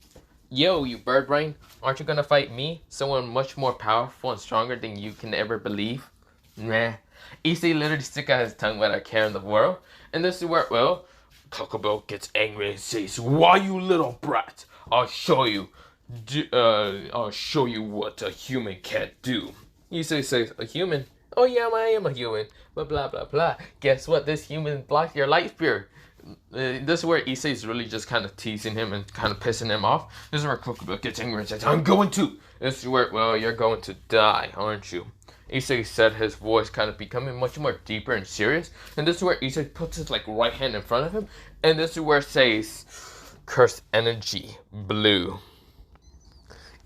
Yo, you bird brain, aren't you gonna fight me? Someone much more powerful and stronger than you can ever believe? Nah. Issei literally stick out his tongue without a care in the world. And this is where, well, Kokubo gets angry and says, "Why, you little brat? I'll show you what a human can't do." Issei says, "A human? Oh yeah, I am a human. But blah blah blah. Guess what? This human blocked your light spear." This is where Issei is really just kind of teasing him and kind of pissing him off. This is where Kokubo gets angry and says, "I'm going to." This is where, well, you're going to die, aren't you? Issei said, his voice kind of becoming much more deeper and serious. And this is where Issei puts his like right hand in front of him. And this is where it says, "Cursed energy, blue."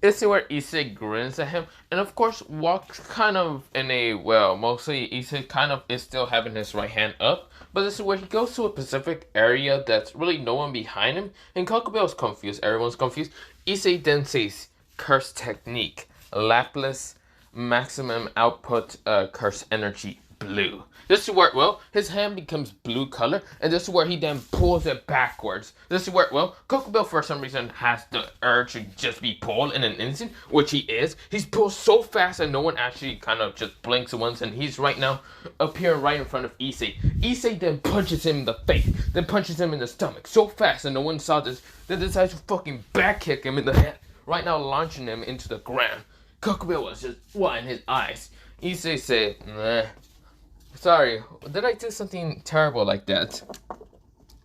This is where Issei grins at him. And of course walks kind of in a, well, mostly Issei kind of is still having his right hand up. But this is where he goes to a specific area that's really no one behind him. And Kokubo is confused. Everyone's confused. Issei then says, "Cursed technique, lapless, maximum output, curse energy, blue." This is where, well, his hand becomes blue color, and this is where he then pulls it backwards. This is where, well, Kokubo for some reason has the urge to just be pulled in an instant, which he is. He's pulled so fast that no one actually kind of just blinks once, and he's right now appearing right in front of Issei. Issei then punches him in the face, then punches him in the stomach so fast that no one saw this, they decides to fucking back kick him in the head, right now launching him into the ground. Kokubo was just wide in his eyes. Issei said, "Nah. Sorry, did I do something terrible like that?"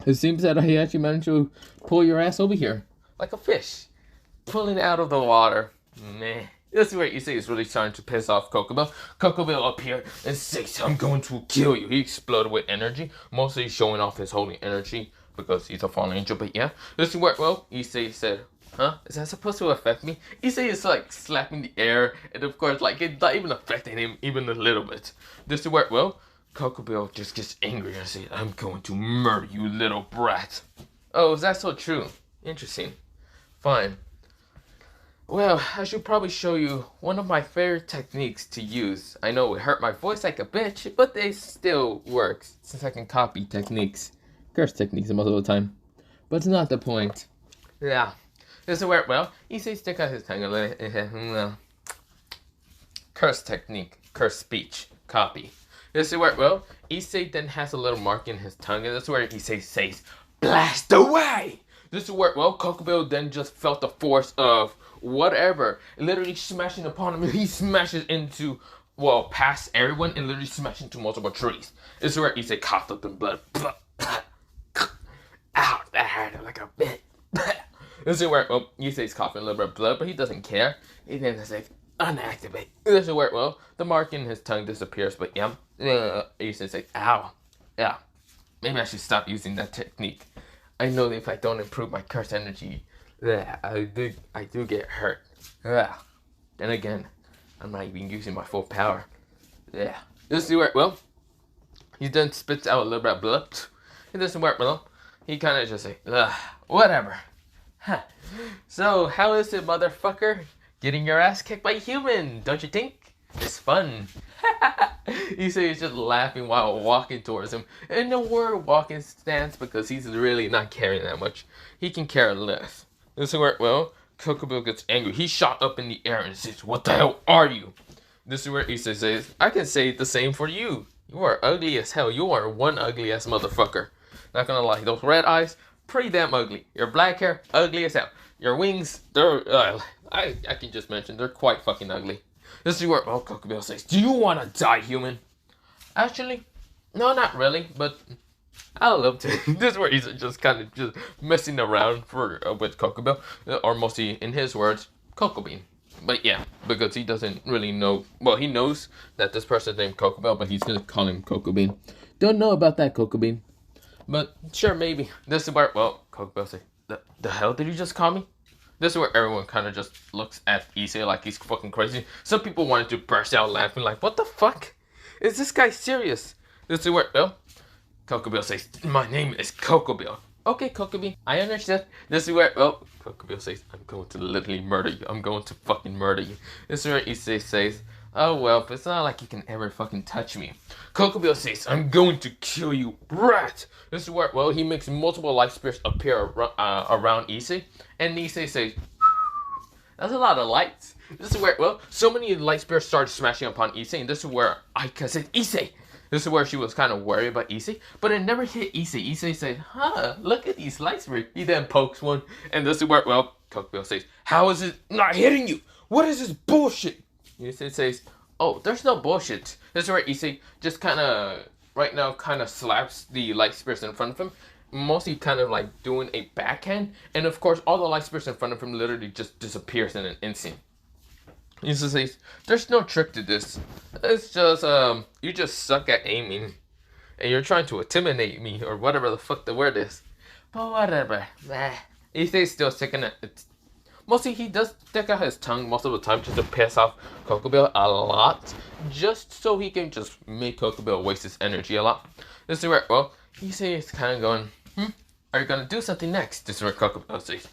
It seems that I actually managed to pull your ass over here. Like a fish. Pulling it out of the water. Meh. This is where Issei is really starting to piss off Kokobel. Kokobel up here and says, I'm going to kill you. He exploded with energy, mostly showing off his holy energy because he's a fallen angel. But yeah, this is where, well, Issei said, huh? Is that supposed to affect me? Issei is like slapping the air, and of course, like, it's not even affecting him even a little bit. This is where, well, Kokobel just gets angry and says, I'm going to murder you, little brat. Oh, is that so true? Interesting. Fine. Well, I should probably show you one of my favorite techniques to use. I know it hurt my voice like a bitch, but they still work since I can copy techniques. Curse techniques most of the time. But it's not the point. Yeah. This is where, well, Issei stick out his tongue a little. Curse technique. Curse speech. Copy. This is where, well, Issei then has a little mark in his tongue, and this is where Issei says, blast away! This is where, well, Kokobel then just felt the force of whatever, literally smashing upon him. He smashes into, well, past everyone and literally smashes into multiple trees. This is where Issei coughed up in blood. Ow, that hurt like a bit. This is where, well, Issei's coughing a little bit of blood, but he doesn't care. He then says, unactivate. This is where, well, the mark in his tongue disappears, but yeah, Issei says, ow, yeah, maybe I should stop using that technique. I know that if I don't improve my curse energy, I do get hurt. Then again, I'm not even using my full power. This is where, well, he then spits out a little bit of blood. It doesn't work, well. He kind of just say, whatever. Huh. So, how is it, motherfucker? Getting your ass kicked by a human, don't you think? It's fun. Issei is just laughing while walking towards him. And no word walking stance because he's really not caring that much. He can care less. This is where, well, Kokobel gets angry. He shot up in the air and says, what the hell are you? This is where Issei says, I can say the same for you. You are ugly as hell. You are one ugly ass motherfucker. Not gonna lie, those red eyes, pretty damn ugly. Your black hair, ugly as hell. Your wings, they're, I can just mention, they're quite fucking ugly. This is where, well, Kokobel says, do you want to die, human? Actually, no, not really, but I love to. This is where he's just kind of just messing around with Kokobel, or mostly, in his words, Kokobean. But yeah, because he doesn't really know, well, he knows that this person's named Kokobel, but he's gonna call him Kokobean. Don't know about that, Kokobean. But sure, maybe. This is where, well, Kokobel says, the hell did you just call me? This is where everyone kind of just looks at Issei like he's fucking crazy. Some people wanted to burst out laughing like, what the fuck? Is this guy serious? This is where, well, Kokobel says, my name is Kokobel. Okay, Kokobe, I understand. This is where, well, Kokobel says, I'm going to literally murder you. I'm going to fucking murder you. This is where Issei says, oh well, but it's not like you can ever fucking touch me. Kokobel says, I'm going to kill you, brat. This is where, well, he makes multiple light spears appear around Issei. And Issei says, that's a lot of lights. This is where, well, so many light spears started smashing upon Issei. And this is where Aika said, Issei. This is where she was kind of worried about Issei. But it never hit Issei. Issei said, huh, look at these light spears. He then pokes one. And this is where, well, Kokobel says, how is it not hitting you? What is this bullshit? Issei says, oh, there's no bullshit. This is where Issei just kind of, right now, kind of slaps the light spears in front of him. Mostly kind of like doing a backhand. And of course, all the light spears in front of him literally just disappears in an instant. Issei says, there's no trick to this. It's just, you just suck at aiming. And you're trying to intimidate me, or whatever the fuck the word is. But whatever. Issei's still sticking at it. Mostly he does stick out his tongue most of the time just to piss off Kokobel a lot. Just so he can just make Kokobel waste his energy a lot. This is where, well, Issei is kind of going, are you gonna do something next? This is where Kokobel says,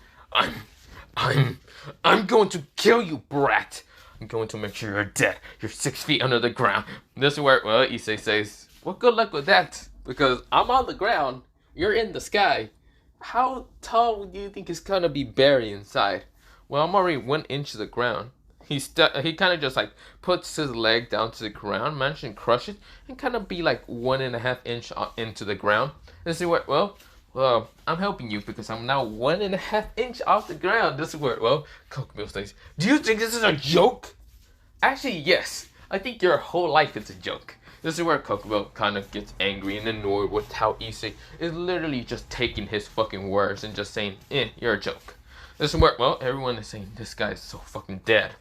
I'm going to kill you, brat. I'm going to make sure you're dead. You're 6 feet under the ground. This is where, well, Issei says, well, good luck with that. Because I'm on the ground. You're in the sky. How tall do you think it's gonna be buried inside? Well, I'm already 1 inch to the ground. He kind of just like puts his leg down to the ground, manages to crush it, and kind of be like 1.5 inch into the ground. This is where, well, I'm helping you because I'm now 1.5 inch off the ground. This is where, well, Kokobel says, do you think this is a joke? Actually, yes. I think your whole life is a joke. This is where Kokobel kind of gets angry and annoyed with how Issei is literally just taking his fucking words and just saying, you're a joke. This is where, well, everyone is saying this guy is so fucking dead.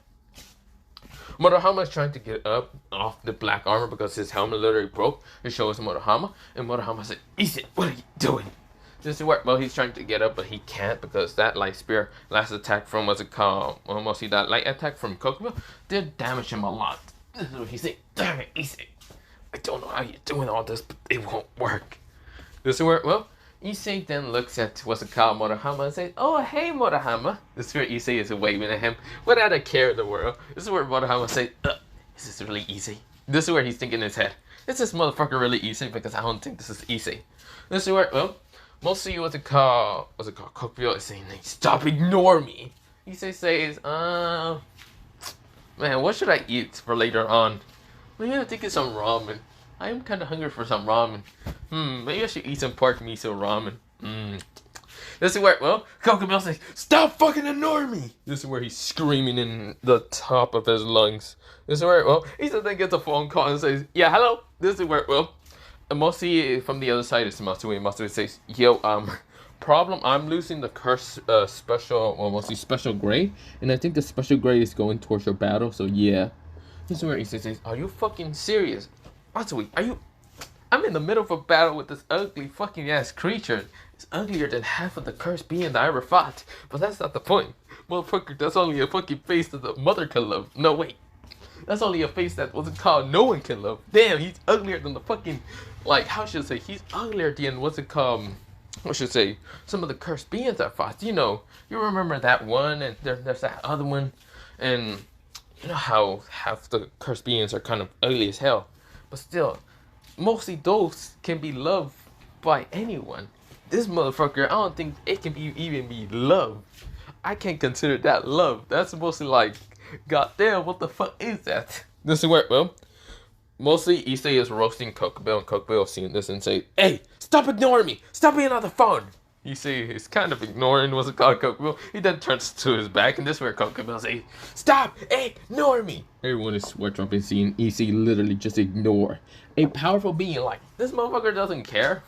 Motohama is trying to get up off the black armor because his helmet literally broke. It shows Motohama, and Motohama said, Issei, what are you doing? This is where, well, he's trying to get up, but he can't because that light spear, last attack from, what's it called? Almost see that light attack from Kokumo did damage him a lot. This is what he said, damn it, Issei. I don't know how you're doing all this, but it won't work. This is where, well, Issei then looks at what's it called, Motohama, and says, oh, hey, Motohama. This is where Issei is waving at him without a care in the world. This is where Motohama says, is this really Issei? This is where he's thinking in his head, is this motherfucker really Issei? Because I don't think this is Issei. This is where, well, mostly what's it called, Kokuyo is saying, stop, ignore me. Issei says, man, what should I eat for later on? Maybe I'm thinking some ramen. I am kind of hungry for some ramen. Maybe I should eat some pork miso ramen. This is where, well, Kokumo says, stop fucking ignoring me! This is where he's screaming in the top of his lungs. This is where, well, he then gets a phone call and says, yeah, hello? This is where, well, mostly from the other side is Matsui. Matsui says, yo, problem, I'm losing the curse special, well, mostly special grade, and I think the special grade is going towards your battle, so yeah. This is where he says, are you fucking serious? Matsui, are you... I'm in the middle of a battle with this ugly fucking ass creature. It's uglier than half of the cursed being that I ever fought. But that's not the point. Motherfucker, that's only a fucking face that the mother can love. No, wait. That's only a face that wasn't called no one can love. Damn, he's uglier than the fucking... Like, how should I say? He's uglier than, what's it called? What should I say? Some of the cursed beings I fought. You know, you remember that one, and there's that other one. And you know how half the cursed beings are kind of ugly as hell. But still, mostly those can be loved by anyone. This motherfucker, I don't think it can even be love. I can't consider that love. That's mostly like, goddamn, what the fuck is that? This is where, well, mostly Issei is roasting Kokumo, and Kokumo is seeing this and say, hey, stop ignoring me! Stop being on the phone! Issei is kind of ignoring what's it called, Kokumo. He then turns to his back, and this is where Kokumo says, stop! Ignore me! Everyone is sweat dropping, seeing Issei literally just ignore a powerful being. Like, this motherfucker doesn't care.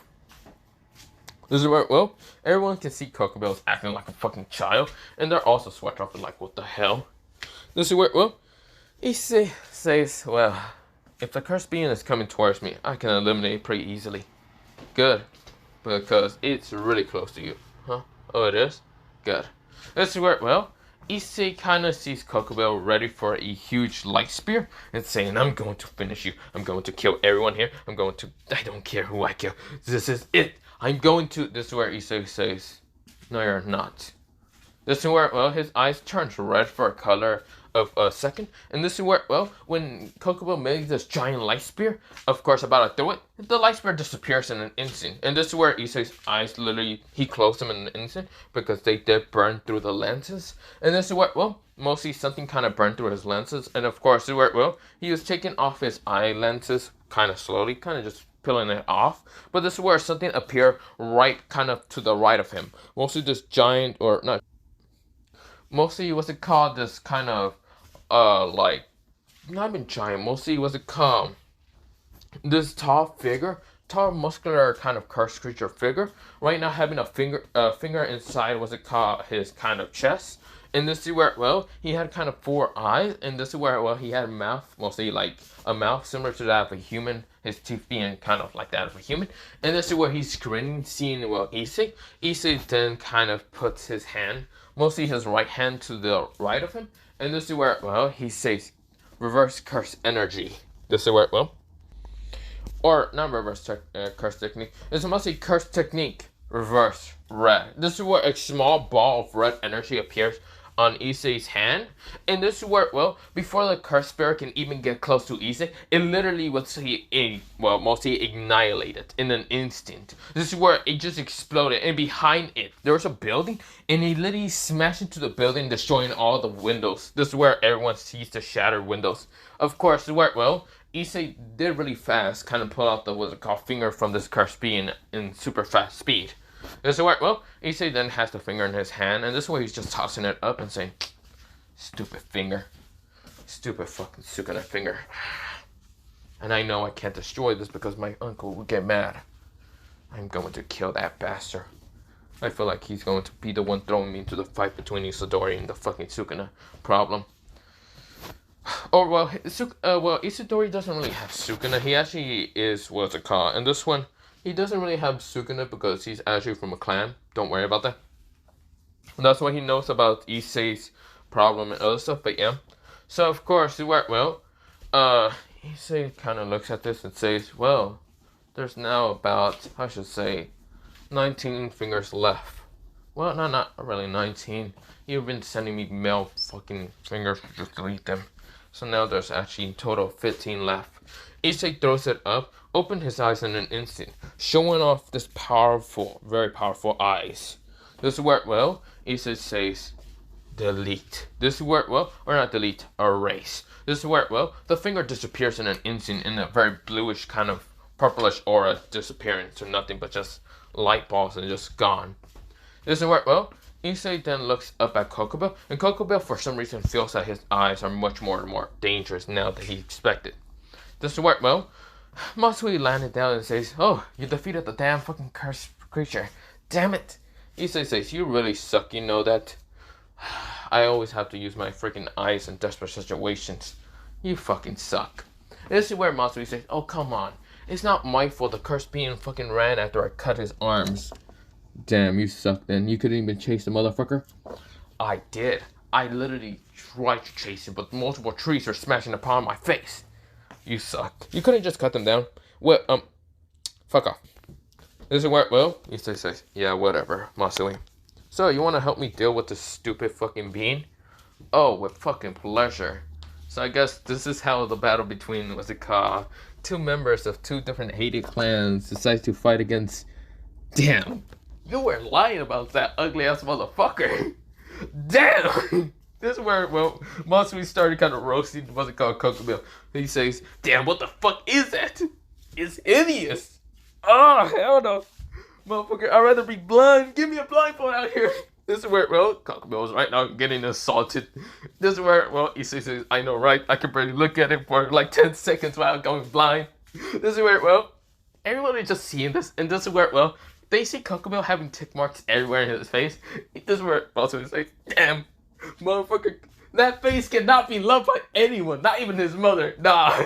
This is where, well, everyone can see Kokumo is acting like a fucking child, and they're also sweat dropping like, what the hell? This is where, well, Issei says, well, if the cursed being is coming towards me, I can eliminate it pretty easily. Good. Because it's really close to you. Huh? Oh, it is? Good. This is where, well, Issei kind of sees Kokumo ready for a huge light spear and saying, I'm going to finish you. I'm going to kill everyone here. I don't care who I kill. This is it. This is where Issei says, no, you're not. This is where, well, his eyes turns red for a color of a second. And this is where, well, when Kokumo makes this giant light spear, of course, about to throw it, the light spear disappears in an instant. And this is where Issei's eyes literally, he closed them in an instant because they did burn through the lenses. And this is where, well, mostly something kind of burned through his lenses. And of course, this is where, well, he was taking off his eye lenses kind of slowly, kind of just peeling it off. But this is where something appeared right kind of to the right of him. Mostly this giant, or not, mostly what's it called, this kind of like, not even giant, mostly what's it called, this tall muscular kind of cursed creature figure right now having a finger inside what's it called, his kind of chest. And this is where, well, he had kind of 4 eyes, and this is where, well, he had a mouth, mostly like a mouth similar to that of a human, his teeth being kind of like that of a human. And this is where he's grinning, seeing, well, Issei then kind of puts his hand, mostly his right hand, to the right of him. And this is where, well, he says, reverse curse energy. This is where, well, or not reverse curse technique, it's mostly curse technique, reverse red. This is where a small ball of red energy appears on Issei's hand. And this is where, well, before the curse spirit can even get close to Issei, it literally was, mostly annihilated in an instant. This is where it just exploded, and behind it, there was a building, and it literally smashed into the building, destroying all the windows. This is where everyone sees the shattered windows. Of course, this is where, well, Issei did really fast, kind of pull out the, what's it called, finger from this cursed being in super fast speed. This is where, well, Issei then has the finger in his hand, and this is where he's just tossing it up and saying, stupid finger. Stupid fucking Sukuna finger. And I know I can't destroy this because my uncle will get mad. I'm going to kill that bastard. I feel like he's going to be the one throwing me into the fight between Isidori and the fucking Sukuna problem. Or, well, Isidori doesn't really have Sukuna. He actually is, what's it called? And this one, he doesn't really have Sukuna because he's actually from a clan. Don't worry about that. And that's why he knows about Issei's problem and other stuff, but yeah. So, of course, well, Issei kind of looks at this and says, well, there's now about, I should say, 19 fingers left. Well, no, not really 19. You've been sending me male fucking fingers to just delete them. So now there's actually in total 15 left. Issei throws it up, opened his eyes in an instant, showing off this powerful, very powerful eyes. This is where, well, Issei says, delete. This is where, well, or not delete, erase. This is where, well, the finger disappears in an instant in a very bluish kind of purplish aura disappearing to nothing but just light balls and just gone. This is where, well, Issei then looks up at Kokobo, and Kokobo for some reason feels that his eyes are much more dangerous now than he expected. This is where, well, Matsui landed down and says, oh, you defeated the damn fucking cursed creature. Damn it. Issei says, you really suck, you know that? I always have to use my freaking eyes in desperate situations. You fucking suck. This is where Matsui says, oh, come on. It's not my fault the cursed being fucking ran after I cut his arms. Damn, you suck then. You couldn't even chase the motherfucker? I did. I literally tried to chase him, but multiple trees are smashing upon my face. You suck. You couldn't just cut them down? Well, fuck off. This is where, well, Issei says, yeah, whatever, Matsui. So, you want to help me deal with this stupid fucking being? Oh, with fucking pleasure. So I guess this is how the battle between, what's it called, two members of two different hated clans decides to fight against... Damn. You were lying about that ugly ass motherfucker. Damn. This is where, well, Matsui started kind of roasting, what's it called, Kokobo. He says, damn, what the fuck is that? It's hideous. Oh, hell no. Motherfucker, I'd rather be blind. Give me a blindfold out here. This is where, well, Kokobo is right now getting assaulted. This is where, well, Issei says, I know, right? I could barely look at him for like 10 seconds while going blind. This is where, well, everybody just seeing this, and this is where, well, they see Kokobo having tick marks everywhere in his face. This is where Matsui says, damn, motherfucker, that face cannot be loved by anyone, not even his mother. Nah,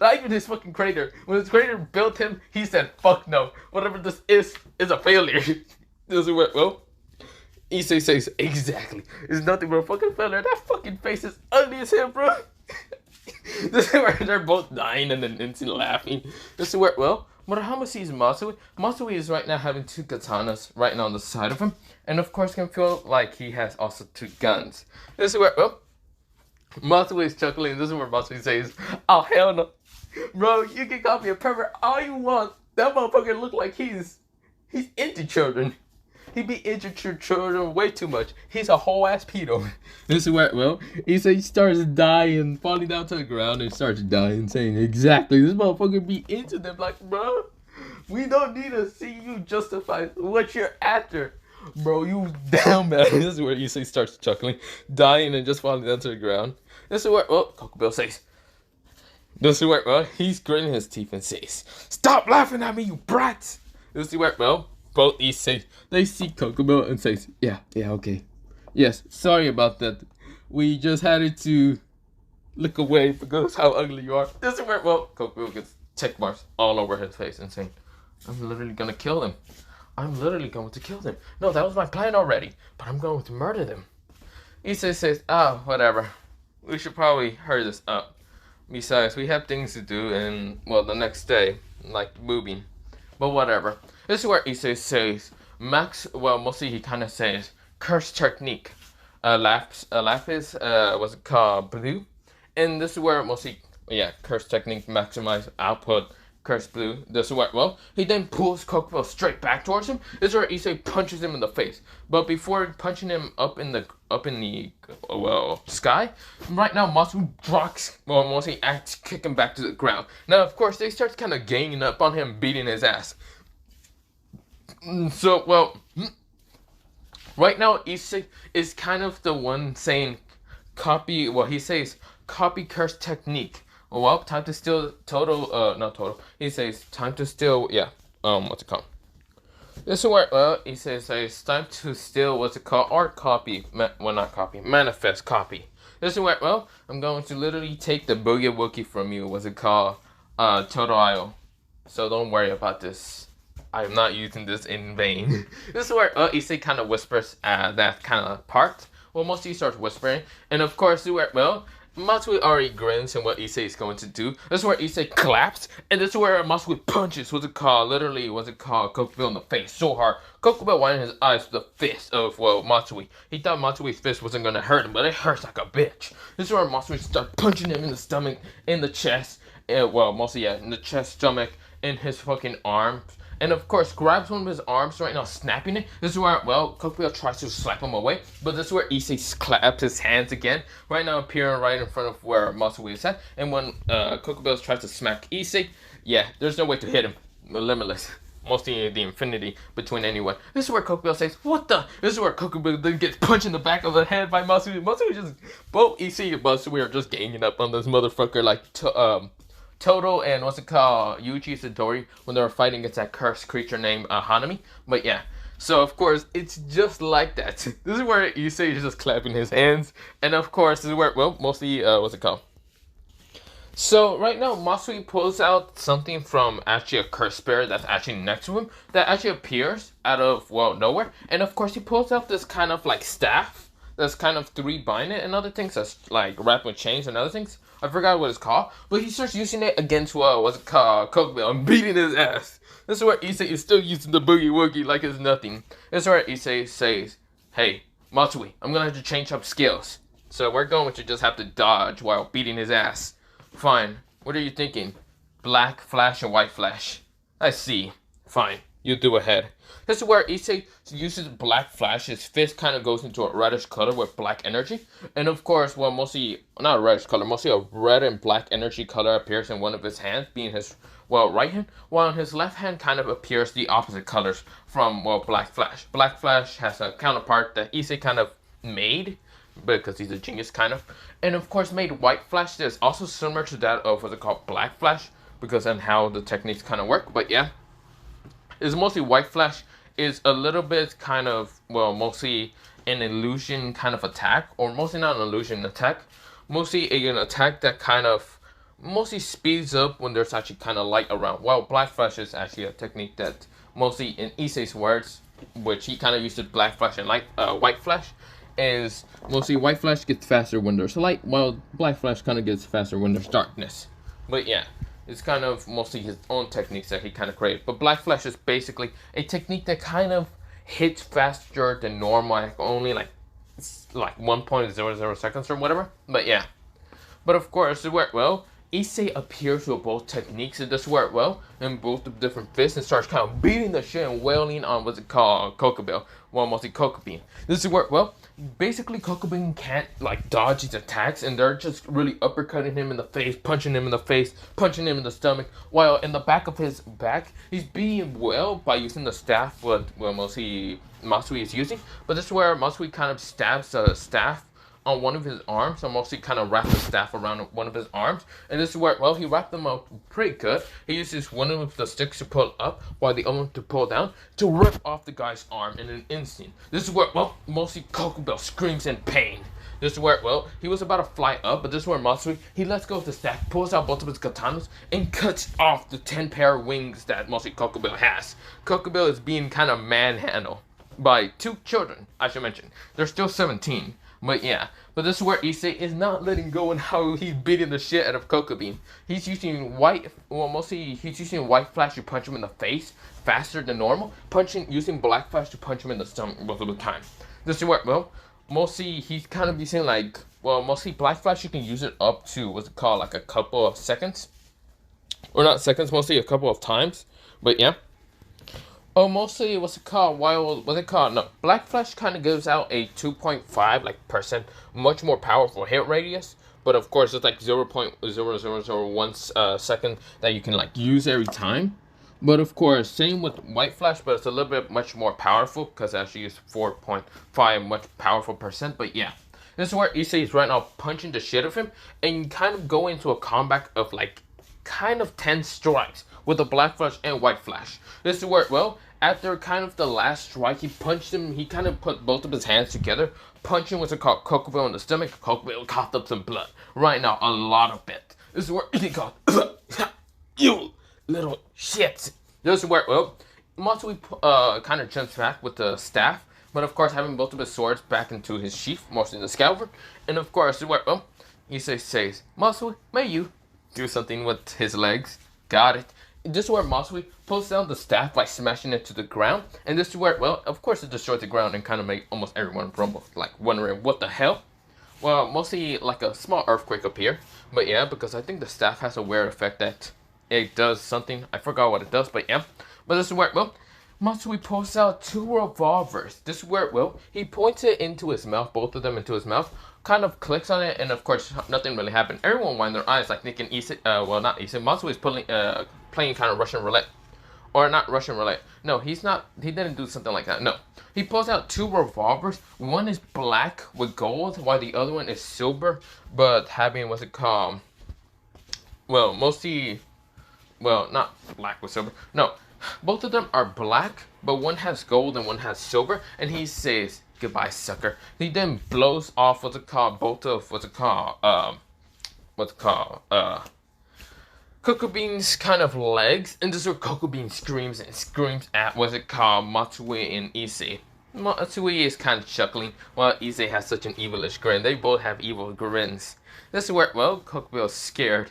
not even his fucking creator. When his creator built him, he said, fuck no, whatever this is a failure. This is where, well, Issei says, exactly, it's nothing but a fucking failure. That fucking face is ugly as hell, bro. This is where they're both dying and then instantly laughing. This is where, well, Murahama sees Matsui. Matsui is right now having two katanas right now on the side of him. And of course can feel like he has also two guns. This is where, well, Matsui is chuckling. This is where Matsui says, oh, hell no. Bro, you can call me a pervert all you want. That motherfucker look like he's into children. He be into children way too much. He's a whole ass pedo. This is where, well, he starts dying, falling down to the ground and starts dying, saying, exactly, this motherfucker be into them. Like, bro, we don't need to see you justify what you're after. Bro, you damn man. This is where Issei starts chuckling, dying and just falling down to the ground. This is where, well, Kokobo says, this is where, well, he's gritting his teeth and says, stop laughing at me, you brats. This is where, well, both Issei, they see Kokobo and says, yeah, okay. Yes, sorry about that. We just had to look away because how ugly you are. This is where, well, Kokobo gets check marks all over his face and saying, I'm literally gonna kill them. I'm literally going to kill them. No, that was my plan already, but I'm going to murder them. Issei says, oh, whatever. We should probably hurry this up. Besides, we have things to do and, well, the next day, like moving. But whatever. This is where Issei says, Max, well, mostly he kind of says, curse technique. Lapis, what's it called, blue. And this is where mostly, yeah, curse technique, maximize output, curse blue. This is where, well, he then pulls Kokobo straight back towards him. This is where Issei punches him in the face. But before punching him up in the well, sky, right now Matsui drops, well, mostly acts kick him back to the ground. Now, of course, they start kind of ganging up on him, beating his ass. So, well, right now Issei is kind of the one saying copy, well, he says copy curse technique. Well, time to steal total, not total. He says time to steal, yeah, what's it called? This is where, well, he says it's time to steal, what's it called, or copy, well, not copy, manifest copy. This is where, well, I'm going to literally take the Boogie Woogie from you, what's it called, Total Isle. So don't worry about this. I'm not using this in vain. This is where, Issei kind of whispers that kind of part. Well, mostly he starts whispering. And of course, this is where, well, Matsui already grins and what Issei is going to do. This is where Issei claps, and this is where Matsui punches, what's it called, literally, what's it called, Kokubel in the face so hard. Kokubel widened his eyes with the fist of, well, Matsui. He thought Matsui's fist wasn't gonna hurt him, but it hurts like a bitch. This is where Matsui starts punching him in the stomach, in the chest, well, mostly, yeah, in the chest, stomach, in his fucking arms. And of course, grabs one of his arms right now, snapping it. This is where, well, Kokubel tries to slap him away. But this is where Issei claps his hands again. Right now, appearing right in front of where Matsui is at. And when Kokubel tries to smack Issei, yeah, there's no way to hit him. Limitless. Mostly the infinity between anyone. This is where Kokubel says, what the? This is where Kokubel then gets punched in the back of the head by Matsui. Matsui just, both Issei and Matsui are just ganging up on this motherfucker like, Toto and what's it called, Yuji Satori, when they were fighting against that cursed creature named Hanami. But yeah, so of course it's just like that. This is where Issei is just clapping his hands, and of course this is where, well, mostly what's it called. So right now Matsui pulls out something from actually a cursed spirit that's actually next to him that actually appears out of, well, nowhere, and of course he pulls out this kind of like staff that's kind of three-binded and other things that's like wrapped with chains and other things. I forgot what it's called, but he starts using it against, what's it called, Kokubel, and beating his ass. This is where Issei is still using the Boogie Woogie like it's nothing. This is where Issei says, hey, Matsui, I'm gonna have to change up skills. So we're going to just have to dodge while beating his ass. Fine, what are you thinking? Black Flash and White Flash. I see. Fine, you do ahead. This is where Issei uses Black Flash. His fist kind of goes into a reddish color with black energy. And of course, well, mostly, not a reddish color, mostly a red and black energy color appears in one of his hands, being his, well, right hand, while in his left hand kind of appears the opposite colors from, well, Black Flash. Black Flash has a counterpart that Issei kind of made, because he's a genius, kind of. And of course, made White Flash that's also similar to that of what's it called, Black Flash, because and how the techniques kind of work. But yeah, it's mostly White Flash is a little bit kind of, well, mostly an illusion kind of attack, or mostly not an illusion attack, mostly an attack that kind of mostly speeds up when there's actually kind of light around. While Black Flash is actually a technique that mostly in Issei's words, which he kind of uses Black Flash and White Flash, is mostly White Flash gets faster when there's light, while Black Flash kind of gets faster when there's darkness. But yeah, it's kind of mostly his own techniques that he kind of created. But Black Flash is basically a technique that kind of hits faster than normal, like only like 1.00 seconds or whatever. But yeah. But of course, it worked well. Issei appears with both techniques. It does work well in both the different fists and starts kind of beating the shit and wailing on what's it called, Kokubel. Well, mostly Kokubin. This is work well. Basically, Kokubin can't like dodge these attacks, and they're just really uppercutting him in the face, punching him in the face, punching him in the stomach. While in the back of his back, he's beating well by using the staff, well, mostly Matsui is using. But this is where Matsui kind of stabs the staff on one of his arms, so mostly kind of wrapped the staff around one of his arms. And this is where, well, he wrapped them up pretty good. He uses one of the sticks to pull up, while the other one to pull down, to rip off the guy's arm in an instant. This is where, well, mostly Kokubel screams in pain. This is where, well, he was about to fly up, but this is where Matsui, he lets go of the staff, pulls out both of his katanas, and cuts off the 10 pair of wings that mostly Kokubel has. Kokubel is being kind of manhandled by 2 children, I should mention. They're still 17. But yeah, but this is where Issei is not letting go and how he's beating the shit out of Kokubin. He's using he's using White Flash to punch him in the face faster than normal, using Black Flash to punch him in the stomach most of the time. This is where, well, mostly he's kind of using like, well, mostly Black Flash you can use it up to, what's it called, like a couple of seconds. Or not seconds, mostly a couple of times. But yeah. Oh, mostly, what's it called? No, Black Flash kind of gives out a 2.5% much more powerful hit radius, but of course it's like 0.0001 second that you can like use every time. But of course, same with White Flash, but it's a little bit much more powerful because it actually is 4.5 much powerful percent. But yeah, this is where Issei is right now punching the shit of him, and you kind of go into a combat of like kind of 10 strikes, with a black flash and white flash. This is where, well, after kind of the last strike, he punched him. He kind of put both of his hands together, punching what's it called, Kokubil in the stomach. Kokubil coughed up some blood. Right now, a lot of it. This is where he got, you little shit. This is where, well, Matsui kind of jumps back with the staff, but of course having both of his swords back into his sheath, mostly the scabbard. And of course, this is where, well, Issei says, Matsui, may you do something with his legs? Got it. This is where Matsui pulls down the staff by smashing it to the ground. And this is where, well, of course it destroys the ground and kind of make almost everyone rumble, like wondering what the hell. Well, mostly like a small earthquake appear. But yeah, because I think the staff has a weird effect that it does something. I forgot what it does, but yeah. But this is where, well, Matsui pulls out 2 revolvers. This is where, well, he points it into his mouth, both of them into his mouth, kind of clicks on it, and of course, nothing really happened. Everyone wind their eyes, like thinking Issei, well, not Issei, Matsui is playing kind of Russian roulette. Or not Russian roulette. No, he's not, he didn't do something like that, no. He pulls out 2 revolvers. One is black with gold, while the other one is silver, but having, what's it called? Well, mostly, well, not black with silver, no. Both of them are black, but one has gold and one has silver, and he says, goodbye, sucker. He then blows off both of, Cocoa Bean's kind of legs, and this is where Cocoa Bean screams at, Matsui and Issei. Matsui is kind of chuckling, while Issei has such an evilish grin. They both have evil grins. This is where, well, Cocoa Bean is scared.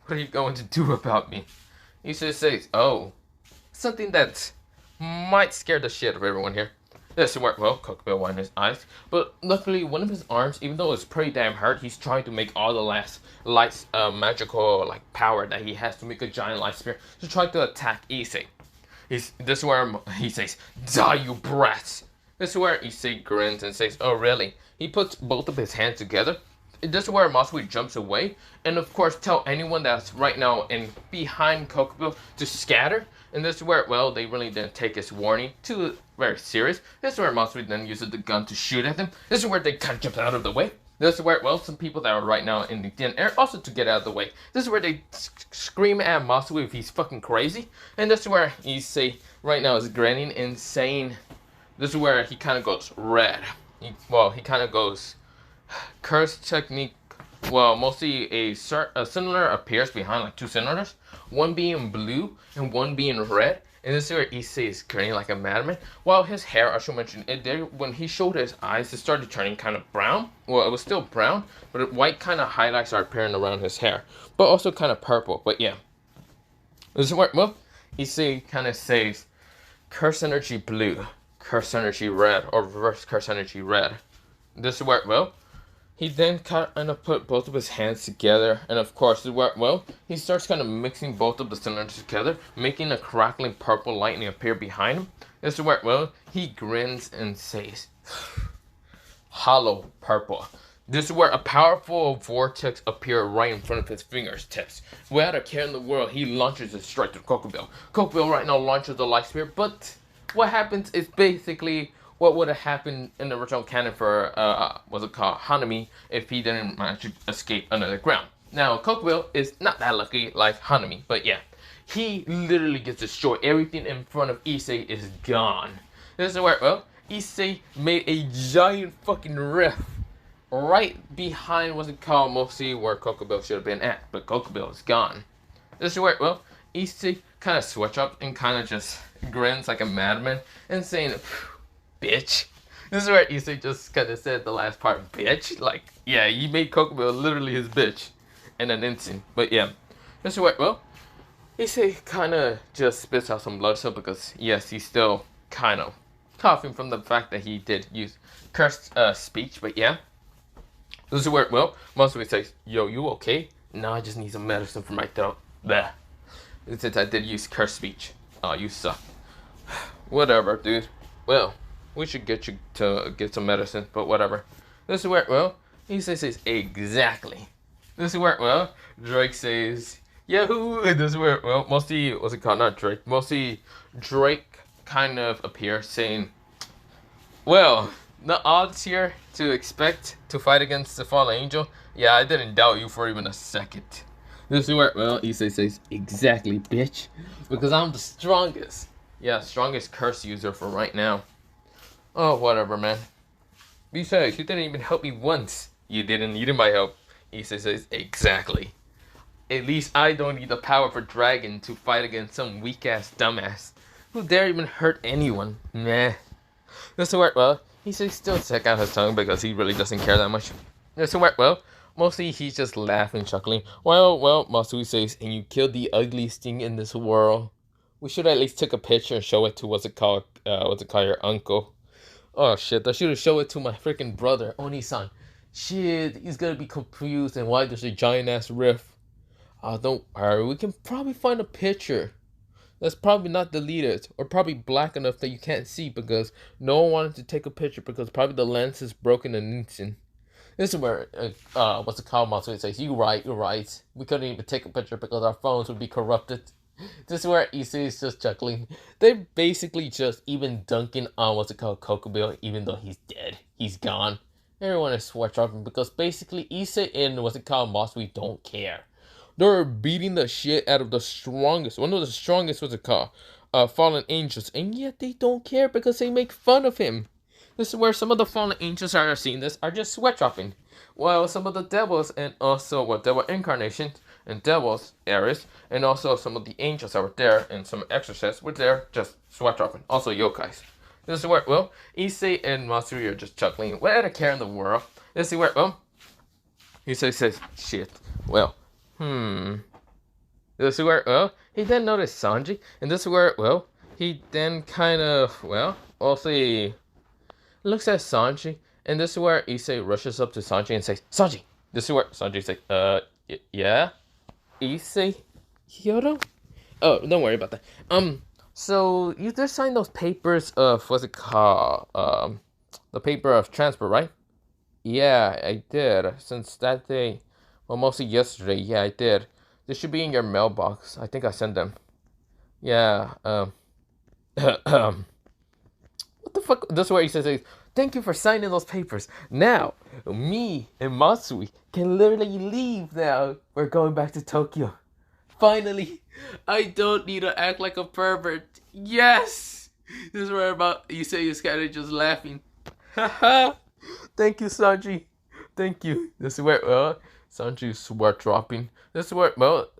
What are you going to do about me? Issei says, oh, something that might scare the shit of everyone here. This is where, well, Kokubil won his eyes, but luckily one of his arms, even though it's pretty damn hurt, he's trying to make all the last lights, magical, like, power that he has to make a giant light spear to try to attack Issei. This is where he says, die, you brats! This is where Issei grins and says, oh, really? He puts both of his hands together. This is where Matsui jumps away, and of course tell anyone that's right now in behind Kokubil to scatter. And this is where, well, they really didn't take his warning too very serious. This is where Matsui then uses the gun to shoot at them. This is where they kind of jump out of the way. This is where, well, some people that are right now in the thin air also to get out of the way. This is where they scream at Matsui if he's fucking crazy. And this is where Issei right now is grinning and saying, this is where he kind of goes red. He kind of goes, curse technique. Well, mostly a cylinder appears behind, like 2 cylinders, one being blue and one being red. And this is where Issei is grinning like a madman. While his hair, I should mention, when he showed his eyes, it started turning kind of brown. Well, it was still brown, but white kind of highlights are appearing around his hair, but also kind of purple. But yeah, this is where, well, Issei kind of says, curse energy blue, curse energy red, or reverse curse energy red. This is where, well, he then kind of put both of his hands together, and of course, well, he starts kind of mixing both of the cylinders together, making a crackling purple lightning appear behind him. This is where, well, he grins and says, hollow purple. This is where a powerful vortex appears right in front of his fingertips. Without a care in the world, he launches a strike to Kokubil. Kokubil right now launches the light spear, but what happens is basically what would have happened in the original canon for, Hanami, if he didn't manage to escape under the ground. Now, Kokubil is not that lucky like Hanami, but yeah. He literally gets destroyed. Everything in front of Issei is gone. This is where, well, Issei made a giant fucking rift right behind, mostly where Kokubil should have been at, but Kokubil is gone. This is where, well, Issei kind of switch up and kind of just grins like a madman and saying, bitch. This is where Issei just kind of said the last part, bitch. Like, yeah, he made Kokubil literally his bitch in an instant. But yeah, this is where, well, Issei kind of just spits out some blood still because, yes, he's still kind of coughing from the fact that he did use cursed speech. But yeah, this is where, well, Matsui says, yo, you okay? No, I just need some medicine for my throat. Bleh. Since I did use cursed speech. Oh, you suck. Whatever, dude. Well, we should get you to get some medicine, but whatever. This is where, well, Issei says, exactly. This is where, well, Drake says, yahoo! This is where, well, mostly, what's it called? Not Drake. Mostly, Drake kind of appears saying, well, the odds here to expect to fight against the fallen angel, yeah, I didn't doubt you for even a second. This is where, well, Issei says, exactly, bitch. Because I'm the strongest. Yeah, strongest curse user for right now. Oh, whatever, man. Besides, you didn't even help me once. You didn't need my help. Issei says, exactly. At least I don't need the power of a dragon to fight against some weak-ass dumbass. Who dare even hurt anyone? Meh. This is where, well, he says still check out his tongue because he really doesn't care that much. This is where, well, mostly he's just laughing, chuckling. Well, Masui says, and you killed the ugliest thing in this world. We should at least take a picture and show it to, what's it called, your uncle. Oh shit, I should have showed it to my freaking brother, Oni-san. Shit, he's gonna be confused and why there's a giant ass rift. Don't worry, we can probably find a picture that's probably not deleted or probably black enough that you can't see because no one wanted to take a picture because probably the lens is broken in an instant. This is where, what's it called, Matsui says, you're right. We couldn't even take a picture because our phones would be corrupted. This is where Issei is just chuckling. They're basically just even dunking on, what's it called, Kokubil, even though he's dead. He's gone. Everyone is sweat dropping because basically Issei and, what's it called, Matsui don't care. They're beating the shit out of the strongest, one of the strongest, what's it called, fallen angels, and yet they don't care because they make fun of him. This is where some of the fallen angels are seeing this are just sweat dropping, while some of the devils and also devil incarnations and devils Ares and also some of the angels that were there and some exorcists were there just sweat dropping. Also yokais. This is where, well, Issei and Matsuri are just chuckling. What a care in the world. This is where, well, Issei says, shit. Well. This is where, well, he then noticed Sanji, and this is where, well, he then kind of, well, also he looks at Sanji, and this is where Issei rushes up to Sanji and says, Sanji! This is where Sanji says, yeah? Issei? Kyoto? Oh, don't worry about that. So, you just signed those papers of, what's it called, the paper of transfer, right? Yeah, I did, since that day. Well, mostly yesterday. Yeah, I did. They should be in your mailbox. I think I sent them. Yeah, what the fuck? This is where he says, thank you for signing those papers. Now, me and Matsui can literally leave now. We're going back to Tokyo. Finally, I don't need to act like a pervert. Yes! This is where about Issei is kind of just laughing. Haha! Thank you, Sanji. Thank you. This is where, well, Sanji's sweat dropping. This is where, well,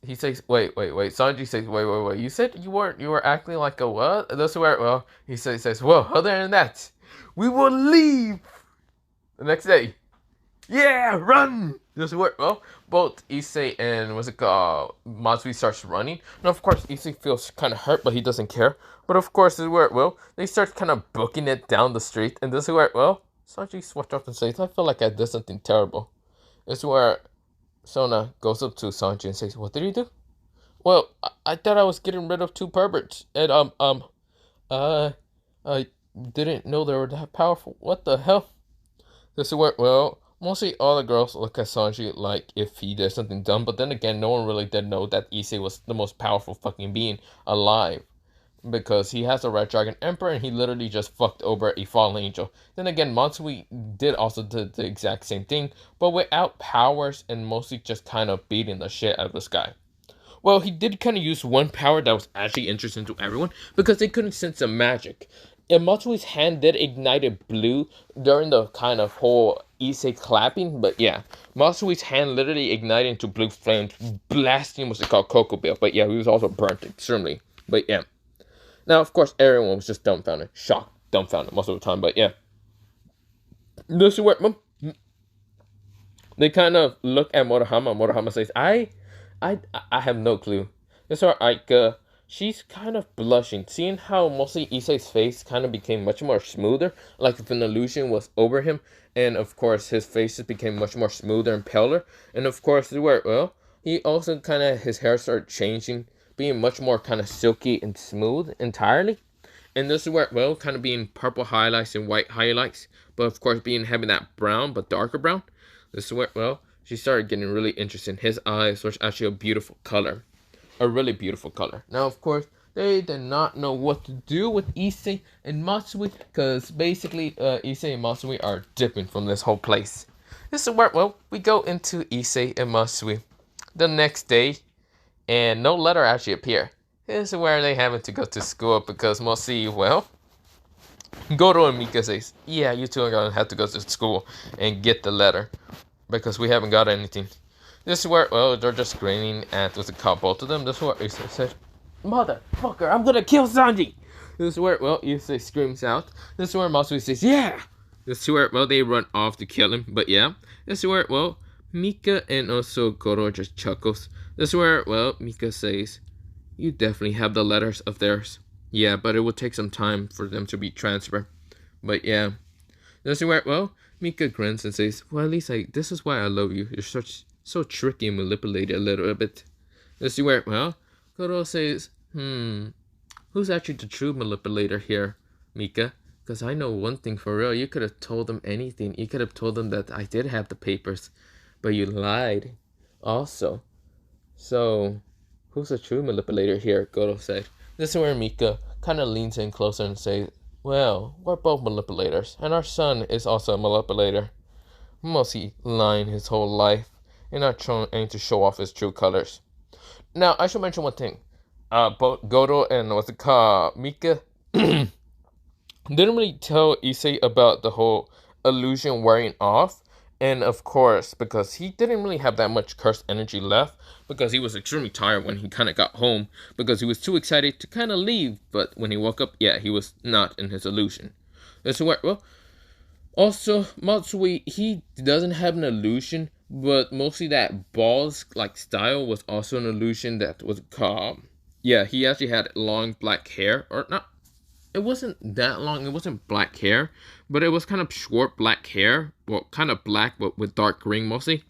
he says, wait. Sanji says, wait. You said you were acting like a what? This is where, well, he says, well, other than that, we will leave the next day. Yeah, run! This is where, well, both Issei and, what's it called, Matsui starts running. Now, of course, Issei feels kind of hurt, but he doesn't care. But, of course, this is where, well, they start kind of booking it down the street. And this is where, well, Sanji sweat up and says, I feel like I did something terrible. This is where Sona goes up to Sanji and says, what did you do? Well, I thought I was getting rid of two perverts. And, I didn't know they were that powerful. What the hell? This is where, well, mostly all the girls look at Sanji like if he did something dumb. But then again, no one really did know that Issei was the most powerful fucking being alive. Because he has a Red Dragon Emperor and he literally just fucked over a fallen angel. Then again, Matsui did also do the exact same thing, but without powers and mostly just kind of beating the shit out of this guy. Well, he did kind of use one power that was actually interesting to everyone because they couldn't sense the magic. And Matsui's hand did ignited blue during the kind of whole Issei clapping, but yeah, Matsui's hand literally ignited into blue flames, blasting what's it called Kokubil. But yeah, he was also burnt extremely. But yeah. Now, of course, everyone was just dumbfounded. Shocked, dumbfounded most of the time. But yeah. This is where they kind of look at Morohama. Morohama says, I have no clue. This is where Aika, she's kind of blushing. Seeing how mostly Issei's face kind of became much more smoother. Like if an illusion was over him. And of course, his face just became much more smoother and paler. And of course, this is where, well, he also kind of, his hair started changing. Being much more kind of silky and smooth entirely. And this is where, well, kind of being purple highlights and white highlights. But of course having that brown, but darker brown. This is where, well, she started getting really interested. His eyes was actually a beautiful color. A really beautiful color. Now, of course, they did not know what to do with Issei and Matsui. Because basically, Issei and Matsui are dipping from this whole place. This is where, well, we go into Issei and Matsui. the next day, and no letter actually appeared. This is where they having to go to school because mostly, well, Goro and Mika says, yeah, you two are gonna have to go to school and get the letter because we haven't got anything. This is where, well, they're just grinning at with the cop, both of them. This is where Issei says, motherfucker, I'm gonna kill Sanji. This is where, well, Issei screams out. This is where Matsui says, yeah. This is where, well, they run off to kill him, but yeah. This is where, well, Mika and also Goro just chuckles. This is where, well, Mika says, you definitely have the letters of theirs. Yeah, but it will take some time for them to be transferred. But yeah. This is where, well, Mika grins and says, well, at least this is why I love you. You're so tricky and manipulated a little bit. This is where, well, Goro says, who's actually the true manipulator here, Mika? Because I know one thing for real. You could have told them anything. You could have told them that I did have the papers. But you lied. Also. So, who's the true manipulator here? Goro said. This is where Mika kind of leans in closer and says, well, we're both manipulators. And our son is also a manipulator. Mostly lying his whole life. And not trying to show off his true colors. Now, I should mention one thing. Both Goro and what's it called, Mika didn't really tell Issei about the whole illusion wearing off. And of course, because he didn't really have that much cursed energy left, because he was extremely tired when he kind of got home, because he was too excited to kind of leave. But when he woke up, yeah, he was not in his illusion. This is where, well, also, Matsui, he doesn't have an illusion, but mostly that balls like style was also an illusion that was called. Yeah, he actually had long black hair, or not. It wasn't that long. It wasn't black hair, but it was kind of short black hair. Well, kind of black, but with dark green mostly.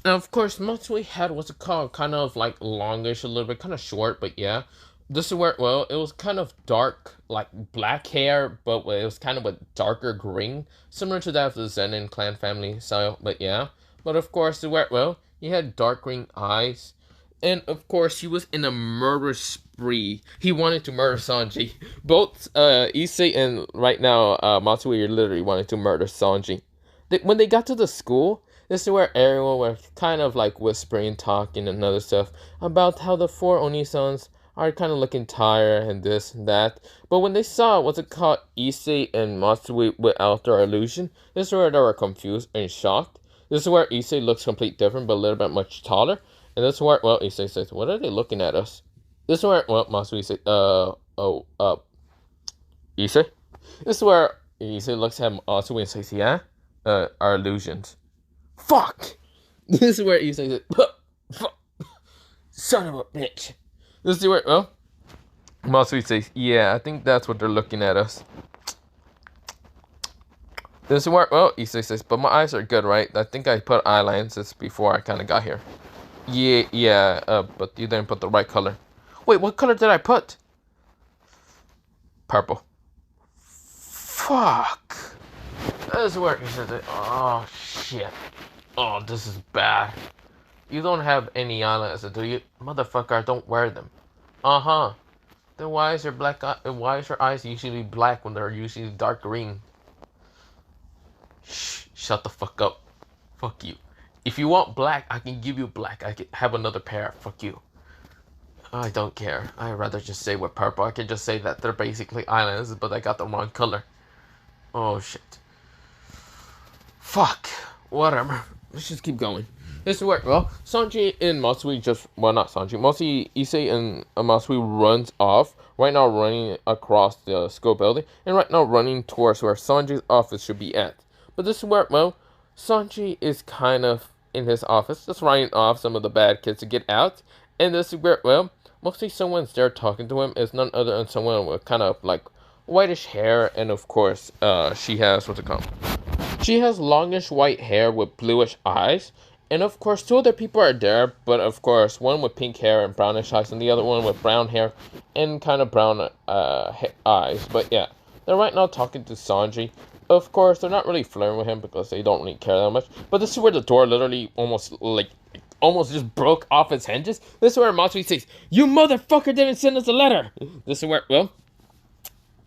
And of course, Matsui had what's it called, kind of like longish a little bit, kind of short, but yeah. This is where, well, it was kind of dark, like black hair, but it was kind of a darker green, similar to that of the Zenin clan family style, but yeah. But of course, where, well, he had dark green eyes, and of course, he was in a murder spree. He wanted to murder Sanji. Both Issei and right now Matsui literally wanted to murder Sanji. When they got to the school, this is where everyone was kind of like whispering, talking, and other stuff about how the four Onisans are kind of looking tired and this and that. But when they saw what's it called, Issei and Matsui without their illusion, this is where they were confused and shocked. This is where Issei looks completely different, but a little bit much taller. And this is where, well, Issei says, what are they looking at us? This is where, well, Matsui says, Issei? This is where Issei looks at Matsui and says, yeah, our illusions. Fuck! This is where Issei says, fuck, son of a bitch. This is where, well, Matsui says, yeah, I think that's what they're looking at us. This is where, well, Issei says, but my eyes are good, right? I think I put eyelashes before I kind of got here. Yeah, but you didn't put the right color. Wait, what color did I put? Purple. Fuck. This is where he says it. Oh, shit. Oh, this is bad. You don't have any eyelashes, do you? Motherfucker, I don't wear them. Uh-huh. Then why is your eyes usually black when they're usually dark green? Shh, shut the fuck up. Fuck you. If you want black, I can give you black. I can have another pair. Fuck you. I don't care. I'd rather just say with purple. I can just say that they're basically eyelashes, but I got the wrong color. Oh, shit. Fuck. Whatever. Let's just keep going. This is where, well, Sanji and Matsui just, well, not Sanji. Mostly Issei and Matsui runs off. Right now running across the school building. And right now running towards where Sanji's office should be at. But this is where, well, Sanji is kind of in his office, just writing off some of the bad kids to get out. And this is where, well, mostly someone's there talking to him. Is none other than someone with kind of like whitish hair. And of course, she has, what's it called? She has longish white hair with bluish eyes. And of course, two other people are there. But of course, one with pink hair and brownish eyes. And the other one with brown hair and kind of brown eyes. But yeah, they're right now talking to Sanji. Of course, they're not really flirting with him because they don't really care that much. But this is where the door literally almost just broke off its hinges. This is where Matsui says, you motherfucker didn't send us a letter. This is where, well,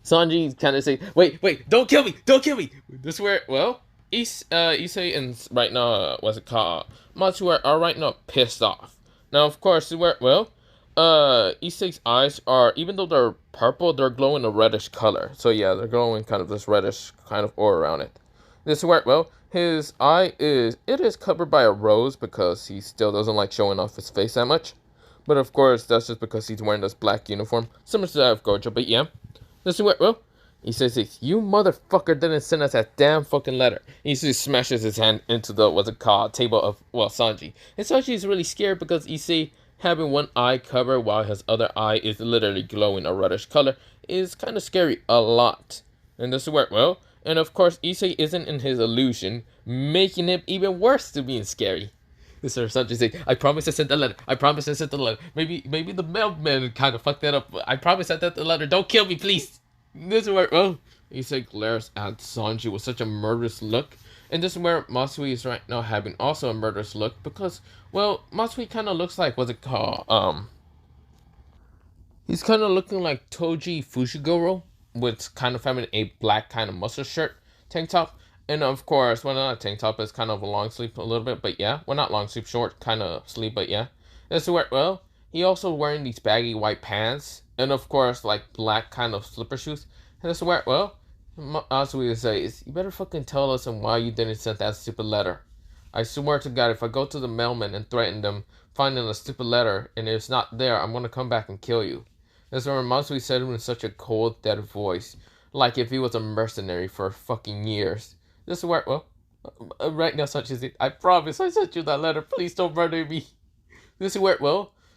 Sanji kind of says, wait, don't kill me. This is where, well, Issei and right now, what's it called? Matsu are right now pissed off. Now, of course, Issei's eyes are, even though they're purple, they're glowing a reddish color. So yeah, they're glowing kind of this reddish kind of aura around it. This is where, his it is covered by a rose because he still doesn't like showing off his face that much. But of course, that's just because he's wearing this black uniform, similar to that of Gojo. But yeah, this is where, he says, "You motherfucker didn't send us that damn fucking letter." He just smashes his hand into the, what's it called, table of, Sanji. And Sanji is really scared because Issei, having one eye covered while his other eye is literally glowing a reddish color, is kind of scary a lot. And this is where, and of course, Issei isn't in his illusion, making him even worse to being scary. This is Sanji saying, "I promise I sent the letter. I promise I sent the letter. Maybe the mailman kind of fucked that up. I promise I sent the letter. Don't kill me, please." This is where, Issei glares at Sanji with such a murderous look. And this is where Matsui is right now having also a murderous look because, Matsui kind of looks like, what's it called? He's kind of looking like Toji Fushiguro with kind of having a black kind of muscle shirt, tank top. And of course, not a tank top, it's kind of a long sleeve a little bit, but yeah. Not long sleeve, short kind of sleeve, but yeah. This is where, he also wearing these baggy white pants. And of course, like black kind of slipper shoes. And this is where, Matsui says, "You better fucking tell us and why you didn't send that stupid letter. I swear to God, if I go to the mailman and threaten them, finding a stupid letter, and it's not there, I'm gonna come back and kill you." This is where Matsui said it in such a cold, dead voice, like if he was a mercenary for fucking years. This is where, right now, Sanji says, "I promise I sent you that letter. Please don't murder me." This is where,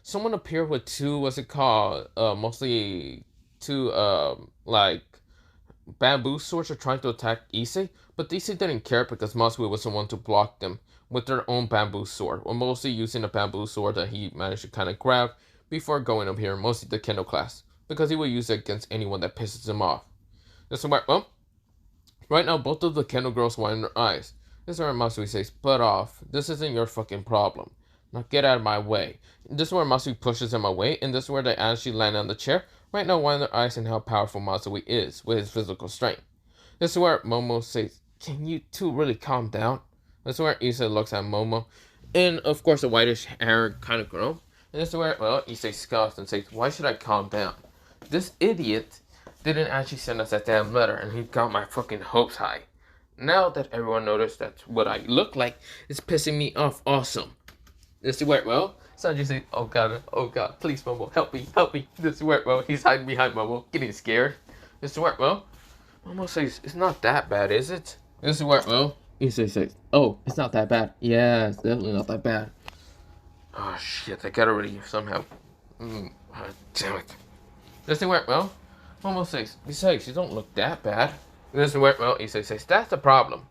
someone appeared with two, what's it called? Mostly two, like, bamboo swords are trying to attack Issei, but Issei didn't care because Matsui was the one to block them with their own bamboo sword, or mostly using a bamboo sword that he managed to kind of grab before going up here, mostly the Kendo class, because he will use it against anyone that pisses him off. This is where, right now, both of the Kendo girls widen their eyes. This is where Matsui says, "Butt off. This isn't your fucking problem. Now get out of my way." This is where Matsui pushes him away, and this is where they actually land on the chair, right now widen their eyes and how powerful Matsui is with his physical strength. This is where Momo says, "Can you two really calm down?" This is where Issei looks at Momo, and of course the whitish hair kind of girl. And this is where, Issei scoffs and says, "Why should I calm down? This idiot didn't actually send us that damn letter, and he got my fucking hopes high. Now that everyone noticed that what I look like is pissing me off awesome." This is where, Sanji says, oh god, please Momo, help me. This is where, he's hiding behind Momo, getting scared. This is where, Momo says, "It's not that bad, is it?" This is where, Issei says, "Oh, it's not that bad. Yeah, it's definitely not that bad." Oh shit, I gotta really somehow. Damn it. This is where, Momo says, "Besides, you don't look that bad." This is where, Issei says, "That's the problem.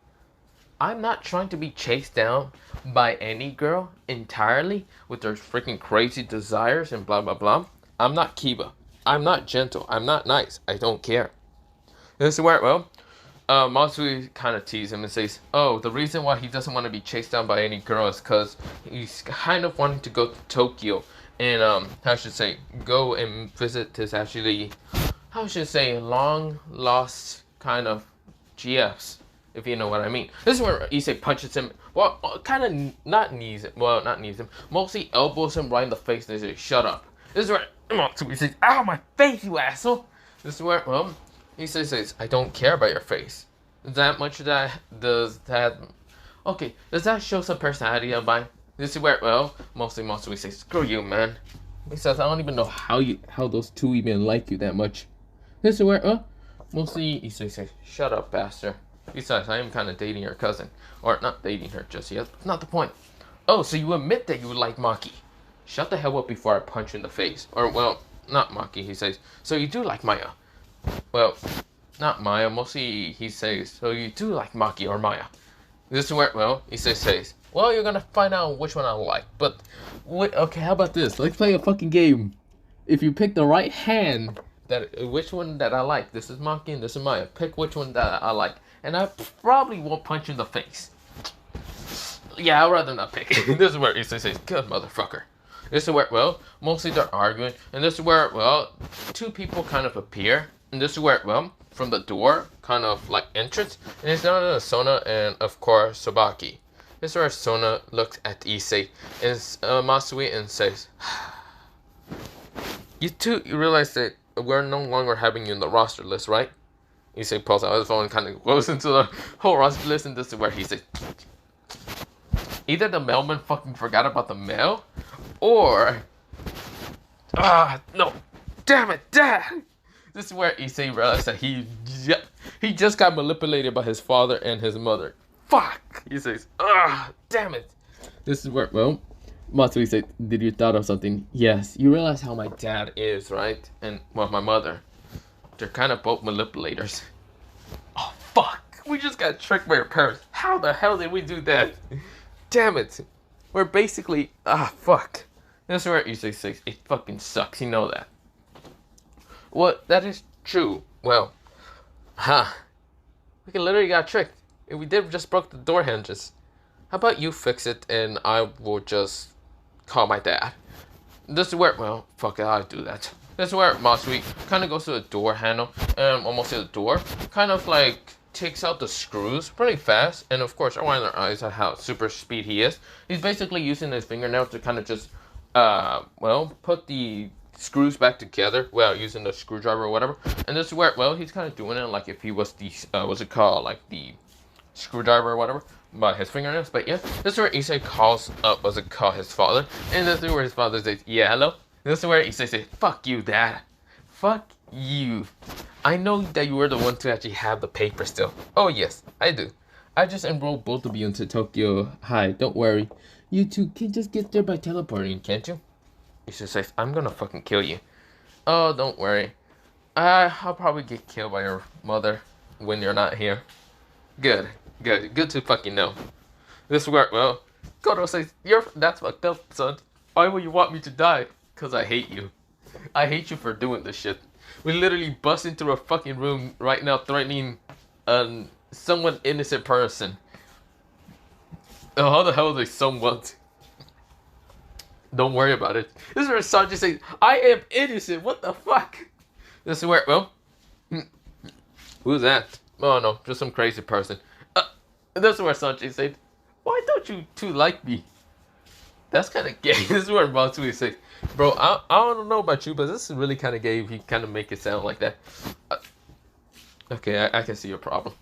I'm not trying to be chased down by any girl entirely with their freaking crazy desires and blah blah blah. I'm not Kiba. I'm not gentle. I'm not nice. I don't care." This is where, Matsui kind of teases him and says, "Oh, the reason why he doesn't want to be chased down by any girl is because he's kind of wanting to go to Tokyo and, go and visit his actually, long lost kind of GFs, if you know what I mean." This is where Issei punches him, kind of not knees him, mostly elbows him right in the face and says, "Shut up." This is where Matsui says, "Ow, my face, you asshole." This is where, Issei says, "I don't care about your face." Does that show some personality of mine? This is where, mostly Matsui says, "Screw you, man." He says, "I don't even know how those two even like you that much." This is where, mostly Issei says, "Shut up, bastard. Besides, I am kind of dating your cousin. Or, not dating her just yet. It's not the point. Oh, so you admit that you would like Maki. Shut the hell up before I punch you in the face." Or, not Maki, he says. "So you do like Maya." Well, not Maya. Mostly he says, "So you do like Maki or Maya." This is where, Issei says, "Well, you're gonna find out which one I like. But, okay, how about this? Let's play a fucking game. If you pick the right hand, which one that I like. This is Maki and this is Maya. Pick which one that I like. And I probably won't punch you in the face." Yeah, I'd rather not pick. This is where Issei says, "Good motherfucker." This is where, mostly they're arguing. And this is where, two people kind of appear. And this is where, well, from the door, kind of like entrance, and it's down to Sona and of course Sabaki. This is where Sona looks at Issei and Matsui and says, you realize that we're no longer having you in the roster list, right? Issei pulls out his phone and kind of goes into the whole roster list, and this is where he says, either the mailman fucking forgot about the mail, or no, damn it, Dad. This is where Issei realized that he just got manipulated by his father and his mother. Fuck! He says, damn it. This is where, well, Matsui said, did you thought of something? Yes, you realize how my dad is, right? And, well, my mother. They're kind of both manipulators. Oh, fuck! We just got tricked by our parents. How the hell did we do that? Damn it. We're basically, fuck. This is where Issei says, it fucking sucks, you know that. Well, that is true. Well, we literally got tricked. If we did just broke the door hinges. How about you fix it and I will just call my dad. This is where, well, fuck it, I'll do that. This is where Matsui kind of goes to the door handle and almost to the door. Kind of like takes out the screws pretty fast. And of course, everyone in their eyes at how super speed he is. He's basically using his fingernail to kind of just, well, put the screws back together, well, using the screwdriver or whatever. And this is where, well, he's kind of doing it like if he was the, what's it called, like the screwdriver or whatever, by his fingernails. But yeah, this is where Issei calls up, what's it called, his father. And this is where his father says, yeah, hello? This is where Issei says, fuck you, Dad. Fuck you. I know that you were the one to actually have the paper still. Oh yes, I do. I just enrolled both of you into Tokyo High, don't worry. You two can just get there by teleporting, can't you? Issei says, I'm gonna fucking kill you. Oh, don't worry. I'll probably get killed by your mother when you're not here. Good to fucking know. This is where, well, Gojo says, that's fucked up, son. Why would you want me to die? Cause I hate you. I hate you for doing this shit. We literally bust into a fucking room right now threatening someone innocent person. Oh, how the hell is they someone? Don't worry about it. This is where Sanji says, I am innocent. What the fuck? This is where, well, who's that? Oh no, just some crazy person. This is where Sanji said, why don't you two like me? That's kind of gay. This is where Matsui says, bro, I don't know about you, but this is really kind of gay if you kind of make it sound like that. Okay, I can see your problem.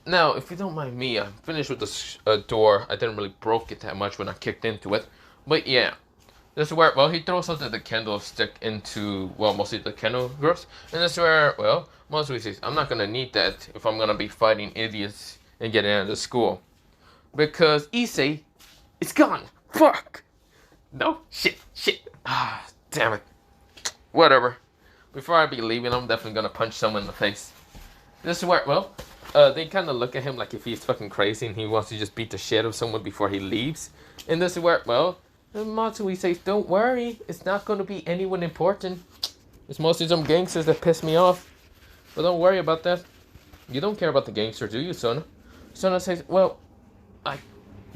Now, if you don't mind me, I'm finished with this door. I didn't really broke it that much when I kicked into it. But yeah, this is where, well, he throws something the candlestick into, well, mostly the candle girls. And this is where, well, Matsui says, I'm not going to need that if I'm going to be fighting idiots and getting out of school. Because Issei is gone. Fuck. No, shit. Damn it. Whatever. Before I be leaving, I'm definitely going to punch someone in the face. This is where, well, they kind of look at him like if he's fucking crazy and he wants to just beat the shit out of someone before he leaves. And this is where, well, Matsui says, don't worry, it's not going to be anyone important. It's mostly some gangsters that piss me off. But don't worry about that. You don't care about the gangsters, do you, Sona? Sona says, well, I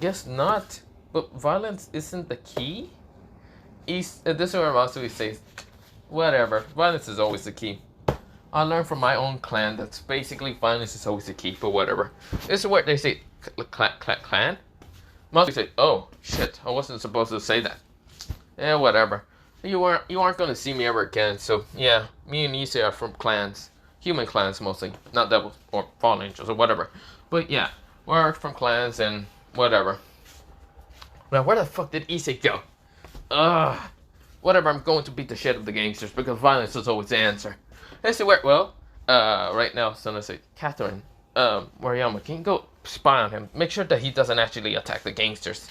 guess not. But violence isn't the key? This is where Matsui says, whatever, violence is always the key. I learned from my own clan that's basically violence is always the key, but whatever. This is what they say, clan? Matsui said, oh, shit, I wasn't supposed to say that. Yeah, whatever. You aren't gonna see me ever again, so yeah, me and Issei are from clans. Human clans mostly, not devils or fallen angels or whatever. But yeah, we're from clans and whatever. Now, where the fuck did Issei go? Whatever, I'm going to beat the shit out of the gangsters because violence is always the answer. This is where, well, right now, Sona said, Catherine, Moriyama, can you go spy on him? Make sure that he doesn't actually attack the gangsters.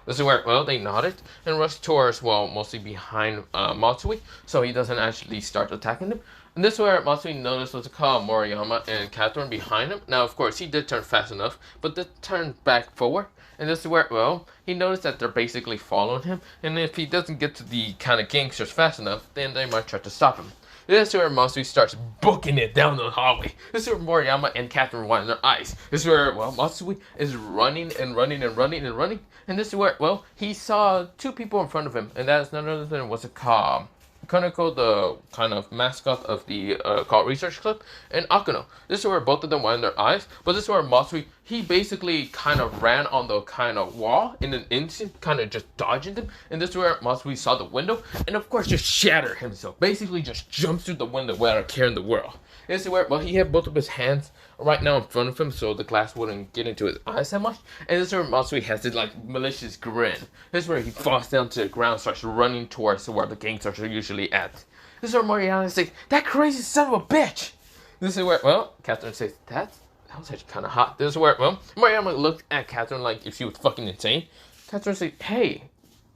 This is where, well, they nodded and rushed towards, well, mostly behind Matsui, so he doesn't actually start attacking them. And this is where Matsui noticed was a call Moriyama and Catherine behind him. Now, of course, he did turn fast enough, but they turned back forward. And this is where, well, he noticed that they're basically following him. And if he doesn't get to the kind of gangsters fast enough, then they might try to stop him. This is where Matsui starts booking it down the hallway. This is where Moriyama and Catherine wind their eyes. This is where, well, Matsui is running and running and running and running. And this is where, well, he saw two people in front of him. And that is none other than what's it called? Kaneko, the kind of mascot of the cult research club, and Akano. This is where both of them widened their eyes, but this is where Matsui, he basically kind of ran on the kind of wall in an instant, kind of just dodging them, and this is where Matsui saw the window, and of course just shattered himself, basically just jumps through the window without a care in the world. This is where, well, he had both of his hands right now in front of him so the glass wouldn't get into his eyes that much. And this is where Matsui has this like malicious grin. This is where he falls down to the ground, starts running towards where the gangsters are usually at. This is where Mariana says, "That crazy son of a bitch!" This is where, well, Catherine says, that was actually kind of hot. This is where, well, Mariana looked at Catherine like if she was fucking insane. Catherine said, "Hey,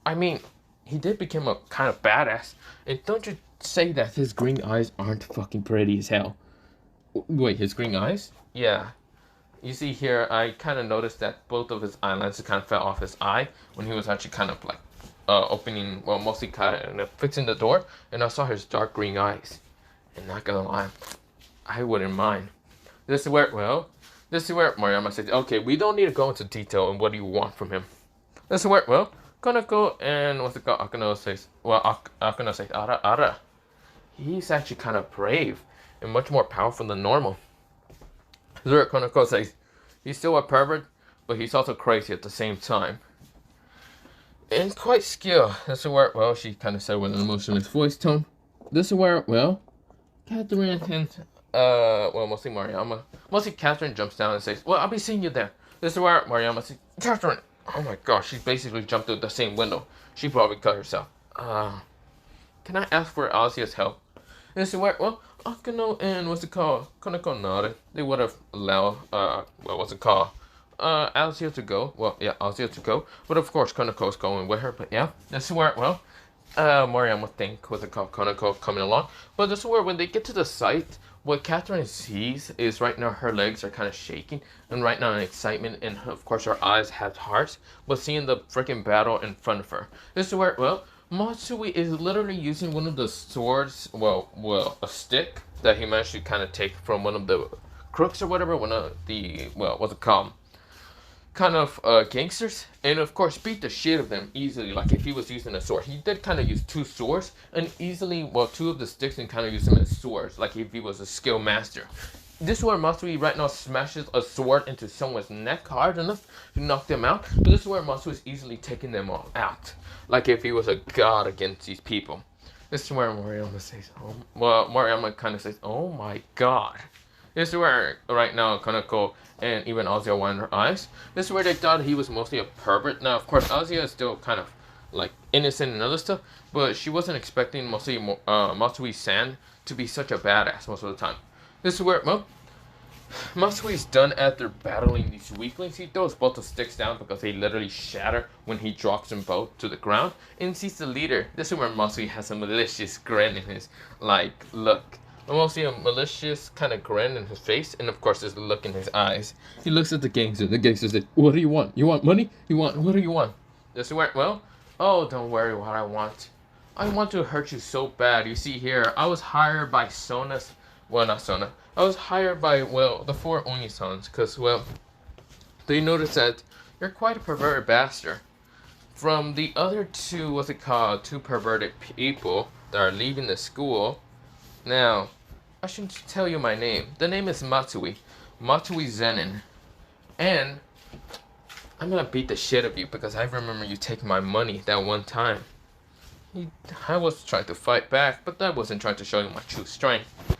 I mean, he did become a kind of badass. And don't you say that his green eyes aren't fucking pretty as hell." Wait, his green eyes? Yeah. You see here, I kind of noticed that both of his eyelashes kind of fell off his eye when he was actually kind of like opening, well, mostly kind of fixing the door, and I saw his dark green eyes. And not gonna lie, I wouldn't mind. This is where, well, this is where Mariyama says, "Okay, we don't need to go into detail on what do you want from him." This is where, well, Konako and what's it called, Akano says, well, Akano says, Ara. He's actually kind of brave and much more powerful than normal. Zurich Konako says, "He's still a pervert, but he's also crazy at the same time. And quite skilled." This is where, well, she kind of said with an emotionless voice tone. This is where, well, Catherine and, well, mostly Mariyama. Mostly Catherine jumps down and says, "Well, I'll be seeing you there." This is where Mariyama says, "Catherine!" Oh my gosh, she basically jumped through the same window. She probably cut herself. Can I ask for Asia's help? This is where, well, Akano and what's it called? Konako nodded. They would have allowed, well, what's it called? Asia to go. Well, yeah, Asia to go. But of course, Konako's going with her. But yeah, this is where, well, Moriyama think what's it called? Konako coming along. But this is where when they get to the site, what Catherine sees is right now her legs are kind of shaking. And right now in excitement, and of course her eyes have hearts. But seeing the freaking battle in front of her. This is where, well, Matsui is literally using one of the swords, well, a stick that he managed to kind of take from one of the crooks or whatever, one of the, well, what's it called? Kind of gangsters, and of course beat the shit of them easily, like if he was using a sword. He did kind of use two swords, and easily, well, two of the sticks and kind of use them as swords, like if he was a skill master. This is where Matsui right now smashes a sword into someone's neck hard enough to knock them out. But this is where Matsui is easily taking them all out. Like if he was a god against these people. This is where Moriyama says, Moriyama kind of says, "Oh my god." This is where right now Kaneko and even Azia wind her eyes. This is where they thought he was mostly a pervert. Now, of course, Azia is still kind of like innocent and other stuff. But she wasn't expecting mostly Matsui-san to be such a badass most of the time. This is where, well, Matsui's done after battling these weaklings. He throws both the sticks down because they literally shatter when he drops them both to the ground and sees the leader. This is where Matsui has a malicious grin in his, like, look. Mostly a malicious kind of grin in his face, and of course there's a look in his eyes. He looks at the gangster. The gangster says, "What do you want? You want money? What do you want?" This is where, well, "Oh, don't worry what I want. I want to hurt you so bad. You see here, I was hired by Sona's, well, not Sona. I was hired by, well, the four Oni-sans, because, well, they noticed that you're quite a perverted bastard. From the other two, what's it called, two perverted people that are leaving the school. Now, I should tell you my name. The name is Matsui. Matsui Zenin. And I'm gonna beat the shit out of you because I remember you taking my money that one time. I was trying to fight back, but I wasn't trying to show you my true strength.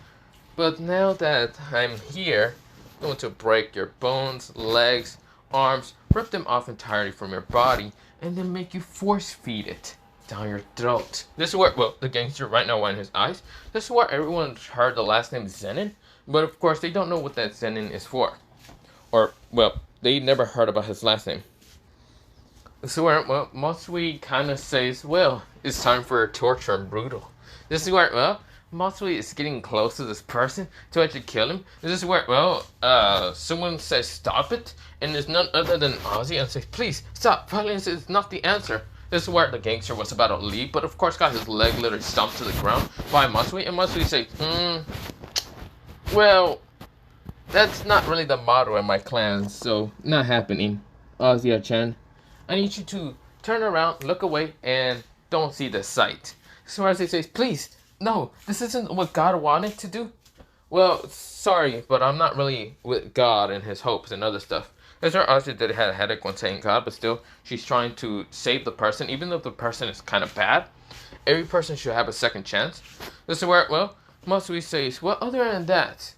But now that I'm here, I'm going to break your bones, legs, arms, rip them off entirely from your body, and then make you force feed it down your throat." This is where, well, the gangster right now winding his eyes. This is where everyone heard the last name Zenin, but of course they don't know what that Zenin is for. Or, well, they never heard about his last name. This is where, well, Matsui kind of says, "Well, it's time for torture and brutal." This is where, well, Matsui is getting close to this person to actually kill him. This is where, well, someone says stop it, and it's none other than Ozzy, and says, "Please, stop, violence is not the answer." This is where the gangster was about to leave, but of course got his leg literally stomped to the ground by Matsui, and Matsui says, "Well, that's not really the motto in my clan, so not happening. Ozzy-chan, I need you to turn around, look away, and don't see the sight." So Issei says, please, no, this isn't what God wanted to do. Well, sorry, but I'm not really with God and his hopes and other stuff. It's her Issei that had a headache when saying God, but still, she's trying to save the person, even though the person is kind of bad. Every person should have a second chance. This is where, well, Matsui says, well, other than that,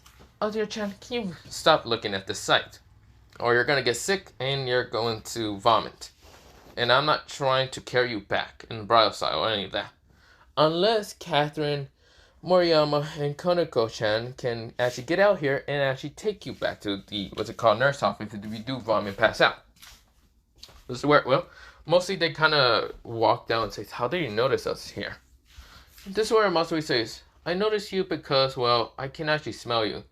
Chan, can you stop looking at the site? Or you're gonna get sick and you're going to vomit. And I'm not trying to carry you back in bridal style or any of that. Unless Catherine, Moriyama, and Koneko-chan can actually get out here and actually take you back to the, what's it called, nurse office if you do vomit and pass out. This is where, well, mostly they kind of walk down and say, how did you notice us here? This is where Matsui says, I noticed you because, well, I can actually smell you.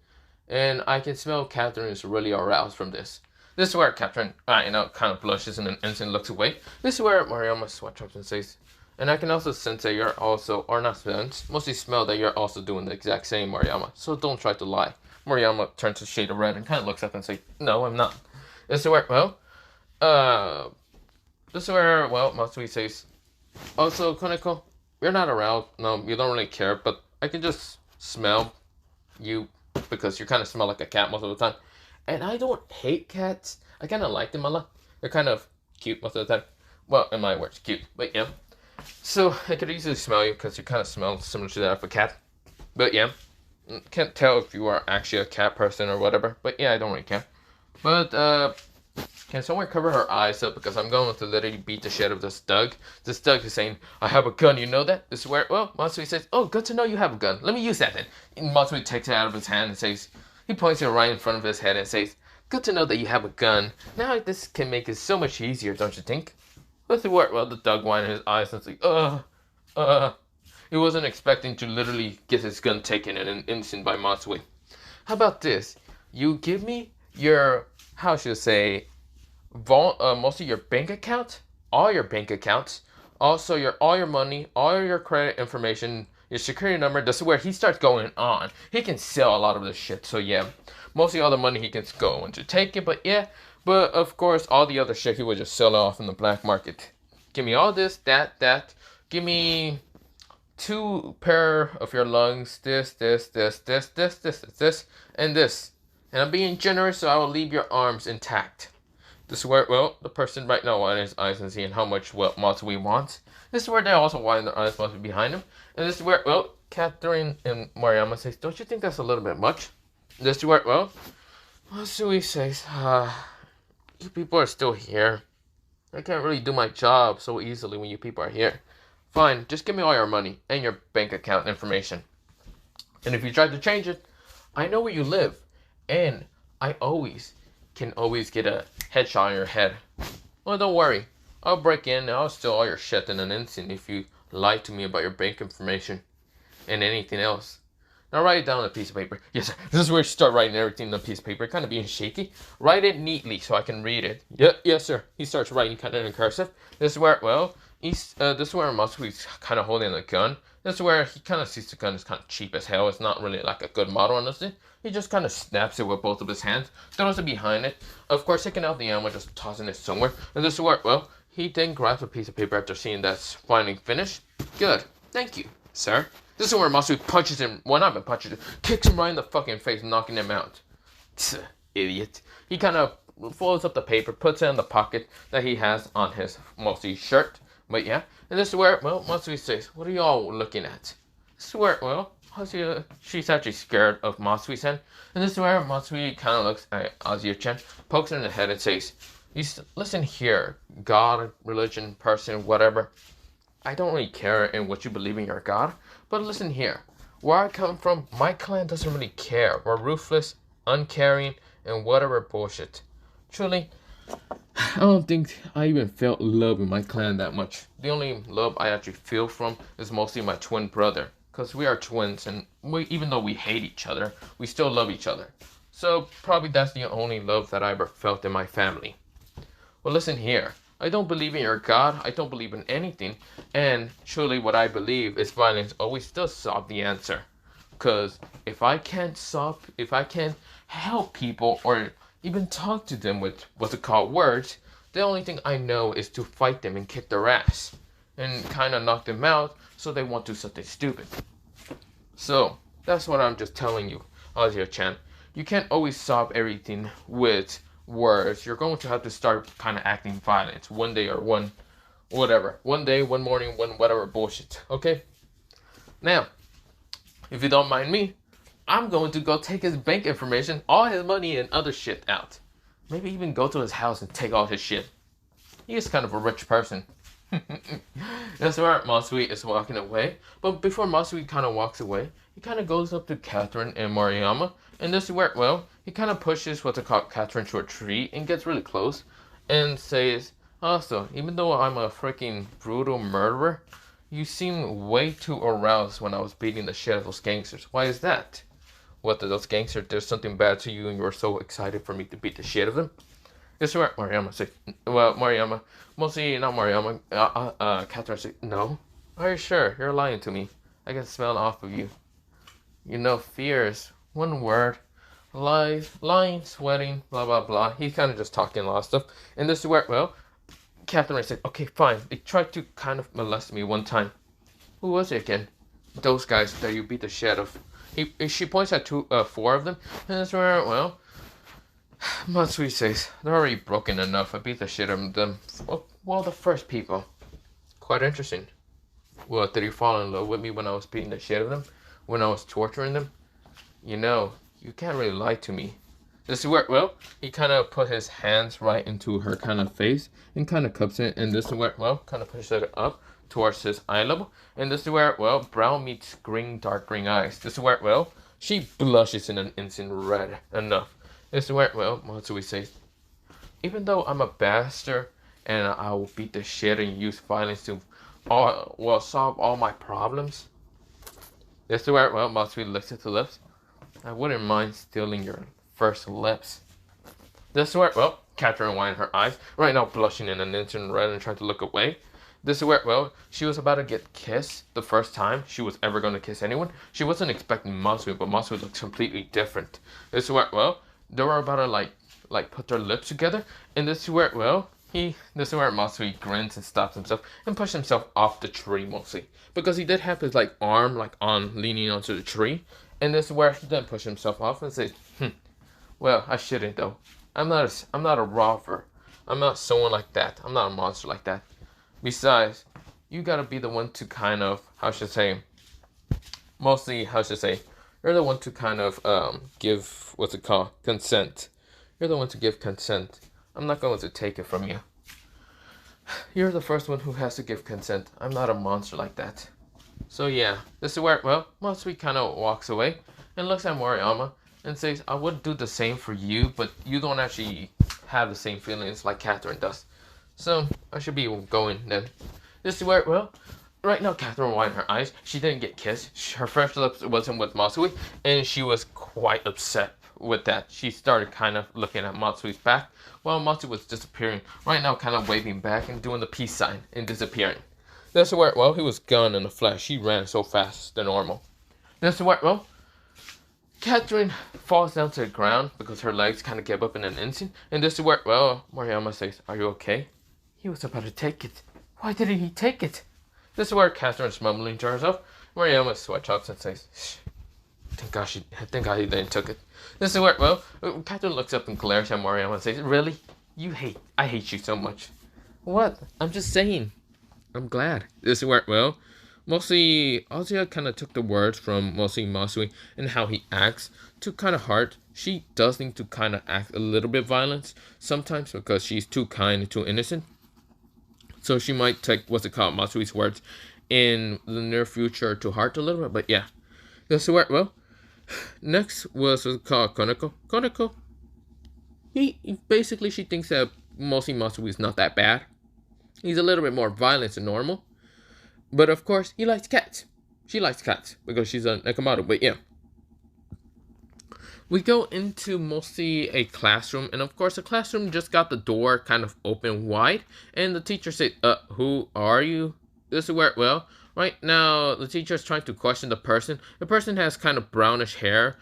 And I can smell Catherine is really aroused from this. This is where Catherine, kind of blushes and an instant looks away. This is where Moriyama sweats up and says, and I can also sense that you're also, or not sense, mostly smell that you're also doing the exact same, Moriyama. So don't try to lie. Moriyama turns a shade of red and kind of looks up and says, no, I'm not. This is where, well, Matsui says, also, Koneko, you're not aroused. No, you don't really care, but I can just smell you because you kind of smell like a cat most of the time. And I don't hate cats. I kind of like them a lot. They're kind of cute most of the time. Well, in my words, cute. But yeah. So I could easily smell you because you kind of smell similar to that of a cat. But yeah. Can't tell if you are actually a cat person or whatever. But yeah, I don't really care. But, can someone cover her eyes up because I'm going to literally beat the shit out of this Doug. This Doug is saying, I have a gun, you know that? This is where, well, Matsui says, oh, good to know you have a gun. Let me use that then. And Matsui takes it out of his hand and says, he points it right in front of his head and says, good to know that you have a gun. Now this can make it so much easier, don't you think? This is where, well, the Doug whined in his eyes and says, He wasn't expecting to literally get his gun taken in an instant by Matsui. How about this? You give me your, how should I say, most of your bank account, all your bank accounts, also all your money, all your credit information, your security number. This is where he starts going on. He can sell a lot of this shit. So yeah, mostly all the money he can go into take it. But yeah, but of course all the other shit he would just sell off in the black market. Give me all this, that. Give me 2 pair of your lungs. This, and this. And I'm being generous, so I will leave your arms intact. This is where, well, the person right now winding his eyes and seeing how much, well, Matsui wants. This is where they also wind their eyes must be behind him. And this is where, well, Catherine and Moriyama says, don't you think that's a little bit much? This is where, well, Matsui says, you people are still here. I can't really do my job so easily when you people are here. Fine, just give me all your money and your bank account information. And if you try to change it, I know where you live. And I can always get a headshot on your head. Well, don't worry. I'll break in and I'll steal all your shit in an instant if you lie to me about your bank information and anything else. Now write it down on a piece of paper. Yes, sir. This is where you start writing everything on a piece of paper. Kind of being shaky. Write it neatly so I can read it. Yes, sir. He starts writing kind of in cursive. This is where, well, this is where Matsui's kind of holding the gun. This is where he kind of sees the gun is kind of cheap as hell. It's not really like a good model, honestly. He just kind of snaps it with both of his hands, throws it behind it. Of course, taking out the ammo, just tossing it somewhere. And this is where, well, he then grabs a piece of paper after seeing that's finally finished. Good. Thank you, sir. This is where Matsui punches him. Well, not even punches him. Kicks him right in the fucking face, knocking him out. Idiot. He kind of folds up the paper, puts it in the pocket that he has on his mostly shirt. But yeah, and this is where, well, Matsui says, what are y'all looking at? This is where, well, she's actually scared of Matsui-san. And this is where Matsui kind of looks at Azir-chan, pokes her in the head and says, listen here, God, religion, person, whatever. I don't really care in what you believe in your God, but listen here. Where I come from, my clan doesn't really care. We're ruthless, uncaring, and whatever bullshit. Truly, I don't think I even felt love in my clan that much. The only love I actually feel from is mostly my twin brother. Because we are twins, and even though we hate each other, we still love each other. So probably that's the only love that I ever felt in my family. Well, listen here. I don't believe in your God. I don't believe in anything. And truly what I believe is violence always does solve the answer. Because if I can't help people or even talk to them with what's it called words, the only thing I know is to fight them and kick their ass. and kind of knock them out, so they won't do something stupid. So that's what I'm just telling you, Azia-chan. You can't always solve everything with words. You're going to have to start kind of acting violent one day or one day, one morning, one whatever bullshit. Okay? Now, if you don't mind me, I'm going to go take his bank information, all his money and other shit out. Maybe even go to his house and take all his shit. He is kind of a rich person. That's where Masui is walking away. But before Masui kind of walks away, he kind of goes up to Catherine and Mariyama. And this is where, well, he kind of pushes what's called Catherine to a tree and gets really close and says, also, even though I'm a freaking brutal murderer, you seem way too aroused when I was beating the shit out of those gangsters. Why is that? What, did those gangsters did something bad to you and you were so excited for me to beat the shit out of them? This is where Mariyama said, well, Mariyama, mostly not Mariyama, Catherine said, no. Are you sure? You're lying to me. I can smell it off of you. You know, fears, one word, lies, lying, sweating, blah, blah, blah. He's kind of just talking a lot of stuff. And this is where, well, Catherine said, okay, fine. They tried to kind of molest me one time. Who was it again? Those guys that you beat the shit out of. She points at four of them. And that's where, well, Matsui says, they're already broken enough. I beat the shit out of them. Well, the first people. Quite interesting. Well, did you fall in love with me when I was beating the shit out of them? When I was torturing them? You know, you can't really lie to me. This is where, well, he kind of put his hands right into her kind of face and kind of cups it. And this is where, well, kind of pushes it up towards his eye level. And this is where, well, brown meets green, dark green eyes. This is where, well, she blushes in an instant red enough. This is where, well, Matsui says, even though I'm a bastard and I will beat the shit and use violence to solve all my problems. This is where, well, Matsui licks at the lips. I wouldn't mind stealing your first lips. This is where, well, Catherine winds her eyes, right now blushing in an instant red and trying to look away. This is where, well, she was about to get kissed the first time she was ever going to kiss anyone. She wasn't expecting Matsui, but Matsui looked completely different. This is where, well, they were about to like put their lips together, and this is where, well, this is where Matsui grins and stops himself and pushes himself off the tree mostly, because he did have his like arm like on leaning onto the tree, and this is where he then pushed himself off and says, well, I shouldn't though. I'm not a robber. I'm not someone like that. I'm not a monster like that. Besides, you gotta be the one to kind of, you're the one to kind of give, consent. You're the one to give consent. I'm not going to take it from you. You're the first one who has to give consent. I'm not a monster like that. So yeah, this is where, well, Matsui kind of walks away and looks at Moriyama and says, I would do the same for you, but you don't actually have the same feelings like Catherine does. So I should be going then. This is where, well, right now Catherine winds her eyes. She didn't get kissed. Her first lips wasn't with Matsui, and she was quite upset with that. She started kind of looking at Matsui's back while Matsui was disappearing. Right now kind of waving back and doing the peace sign and disappearing. This is where, well, he was gone in a flash. He ran so fast than normal. This is where, well, Catherine falls down to the ground because her legs kind of give up in an instant. And this is where, well, Mariyama says, are you okay? He was about to take it. Why didn't he take it? This is where Catherine's mumbling to herself. Mariyama sweatshops and says, shh. Thank God he then took it. This is where, well, Catherine looks up and glares at Mariyama and says, really? I hate you so much. What? I'm just saying. I'm glad. This is where, well, mostly Ozia kind of took the words from mostly Matsui and how he acts to kind of heart. She does need to kind of act a little bit violent sometimes because she's too kind and too innocent. So she might take, Matsui's words in the near future to heart a little bit. But yeah, this is where, well, next was called Koneko. Koneko, she thinks that mostly Matsui is not that bad. He's a little bit more violent than normal. But of course, he likes cats. She likes cats because she's a Nakamoto. But yeah. We go into mostly a classroom. And of course, the classroom just got the door kind of open wide. And the teacher said, who are you? This is where, well, right now, the teacher is trying to question the person. The person has kind of brownish hair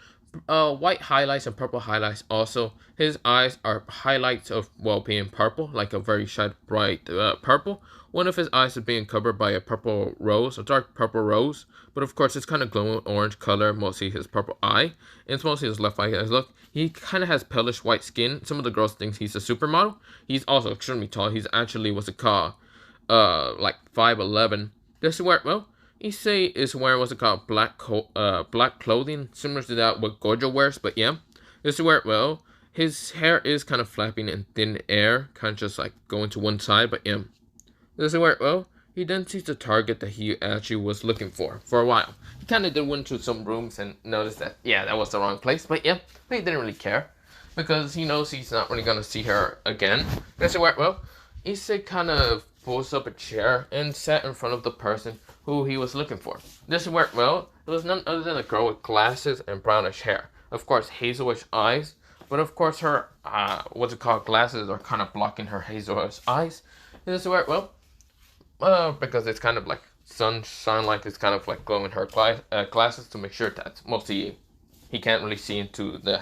white highlights and purple highlights also. His eyes are highlights of, well, being purple, like a very sharp, bright purple. One of his eyes is being covered by a purple rose, a dark purple rose. But of course, it's kind of glowing orange color, mostly his purple eye. And it's mostly his left eye. As look, he kind of has palish white skin. Some of the girls think he's a supermodel. He's also extremely tall. He's actually, what's it called, like 5'11". This is where, well, Issei is wearing what's it called, black clothing, similar to that what Gojo wears, but yeah. This is where, well, his hair is kind of flapping in thin air, kind of just like going to one side, but yeah. This is where, well, he then sees the target that he actually was looking for a while. He kind of did went to some rooms and noticed that, yeah, that was the wrong place, but yeah, but he didn't really care, because he knows he's not really gonna see her again. This is where, well, Issei kind of pulls up a chair and sat in front of the person who he was looking for. This worked well. It was none other than a girl with glasses and brownish hair. Of course, hazelish eyes, but of course her, what's it called, glasses are kind of blocking her hazelish eyes. This worked well, because it's kind of like sunlight is kind of like glowing her glasses to make sure that mostly he can't really see into the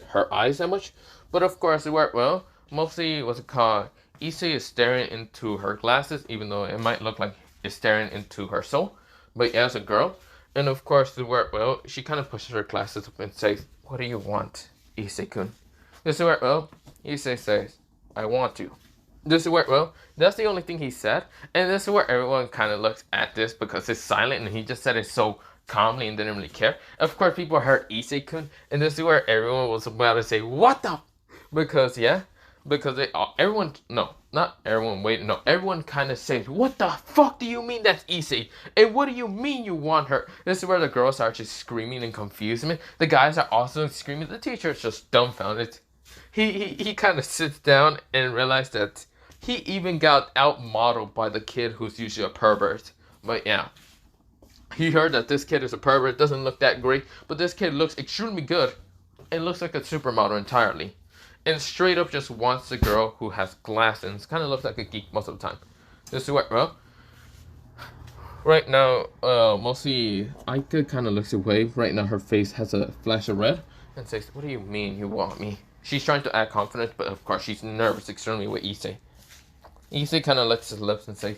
her eyes that much. But of course, it worked well. Mostly, what's it called, Issei is staring into her glasses, even though it might look like it's staring into her soul. But yeah, as a girl, and of course, to work well, she kind of pushes her glasses up and says, "What do you want, Issei-kun?" This is where, well, Issei says, "I want you." This is where, well, that's the only thing he said, and this is where everyone kind of looks at this because it's silent, and he just said it so calmly and didn't really care. Of course, people heard Issei-kun, and this is where everyone was about to say, "What the?" Because, yeah. Because everyone, no, not everyone, wait, no, everyone kind of says, "What the fuck do you mean that's Issei? And what do you mean you want her?" This is where the girls are just screaming in confusement. The guys are also screaming. The teacher is just dumbfounded. He kind of sits down and realizes that he even got outmodeled by the kid who's usually a pervert. But yeah, he heard that this kid is a pervert, doesn't look that great, but this kid looks extremely good and looks like a supermodel entirely. And straight up just wants a girl who has glasses. Kind of looks like a geek most of the time. This is what, well, right now, mostly Aika kind of looks away. Right now her face has a flash of red and says, "What do you mean you want me?" She's trying to act confident, but of course she's nervous extremely with Issei. Issei kind of licks his lips and says,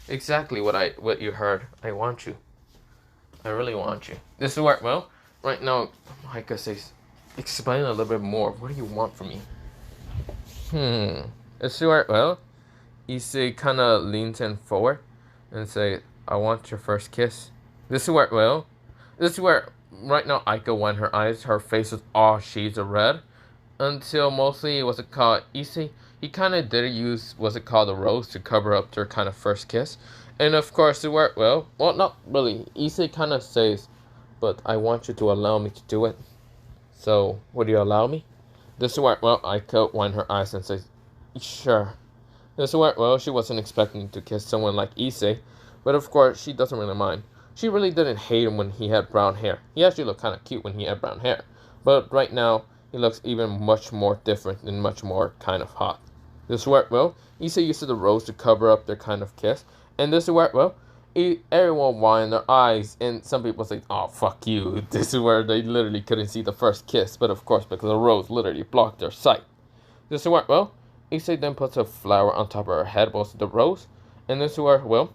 "Exactly what you heard. I want you. I really want you." This is where, well, right now Aika says, "Explain a little bit more. What do you want from me?" It's where, well, Issei kind of leans in forward and say, "I want your first kiss." This is where, well, this is where right now Aika went her eyes, her face was all shades of red. Until mostly, what's it called, Issei, he kind of did use, what's it called, the rose to cover up their kind of first kiss. And of course, it worked well, not really. Issei kind of says, "But I want you to allow me to do it. So, would you allow me?" This is where, well, Aika wind her eyes and says, "Sure." This is where, well, she wasn't expecting to kiss someone like Issei, but of course, she doesn't really mind. She really didn't hate him when he had brown hair. He actually looked kind of cute when he had brown hair. But right now, he looks even much more different and much more kind of hot. This is where, well, Issei used the rose to cover up their kind of kiss. And this is where, well, everyone widened their eyes, and some people say, "Oh, fuck you." This is where they literally couldn't see the first kiss, but of course, because the rose literally blocked their sight. This is where, well, Issei then puts a flower on top of her head, whilst the rose, and this is where, well,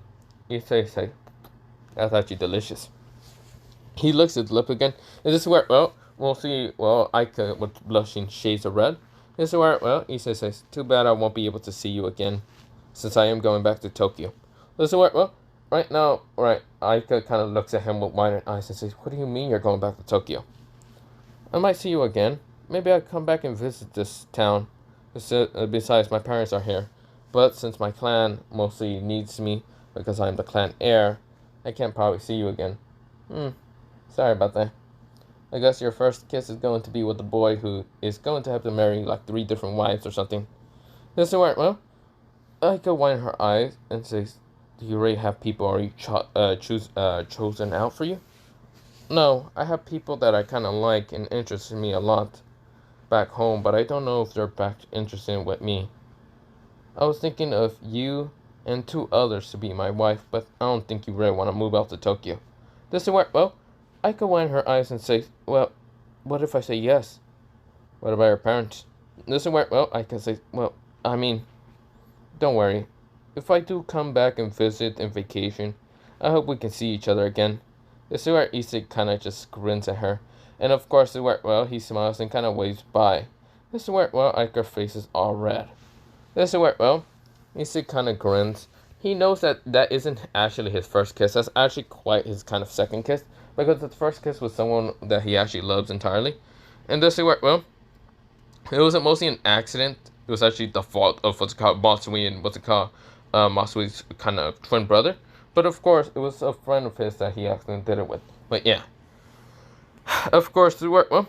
Issei say, "That's actually delicious." He looks at the lip again, and this is where, well, we'll see, well, Aika with blushing shades of red. This is where, well, Issei says, "Too bad I won't be able to see you again, since I am going back to Tokyo." This is where, well, right now, right, Aika kind of looks at him with widened eyes and says, "What do you mean you're going back to Tokyo?" "I might see you again. Maybe I'll come back and visit this town. Besides, my parents are here. But since my clan mostly needs me because I'm the clan heir, I can't probably see you again." Sorry about that. I guess your first kiss is going to be with the boy who is going to have to marry like 3 different wives or something." This is where, well, Aika wind her eyes and says, "Do you already have people already chosen out for you?" "No, I have people that I kind of like and interest in me a lot back home, but I don't know if they're back interested with me. I was thinking of you and 2 others to be my wife, but I don't think you really want to move out to Tokyo." This is where, well, Aika wind her eyes and says, "Well, what if I say yes? What about your parents? This is where, well, I can say, well, I mean, don't worry. If I do come back and visit and vacation, I hope we can see each other again. This is where Issei kind of just grins at her. And of course, this is where, well, he smiles and kind of waves by. This is where, well, Iker's face is all red. This is where, well, Issei kind of grins. He knows that that isn't actually his first kiss. That's actually quite his kind of second kiss. Because the first kiss was someone that he actually loves entirely. And this is where, well, it wasn't mostly an accident. It was actually the fault of what's it called Matsui and what's it called Matsui's kind of twin brother. But of course, it was a friend of his that he accidentally did it with. But yeah. Of course, this is where, well,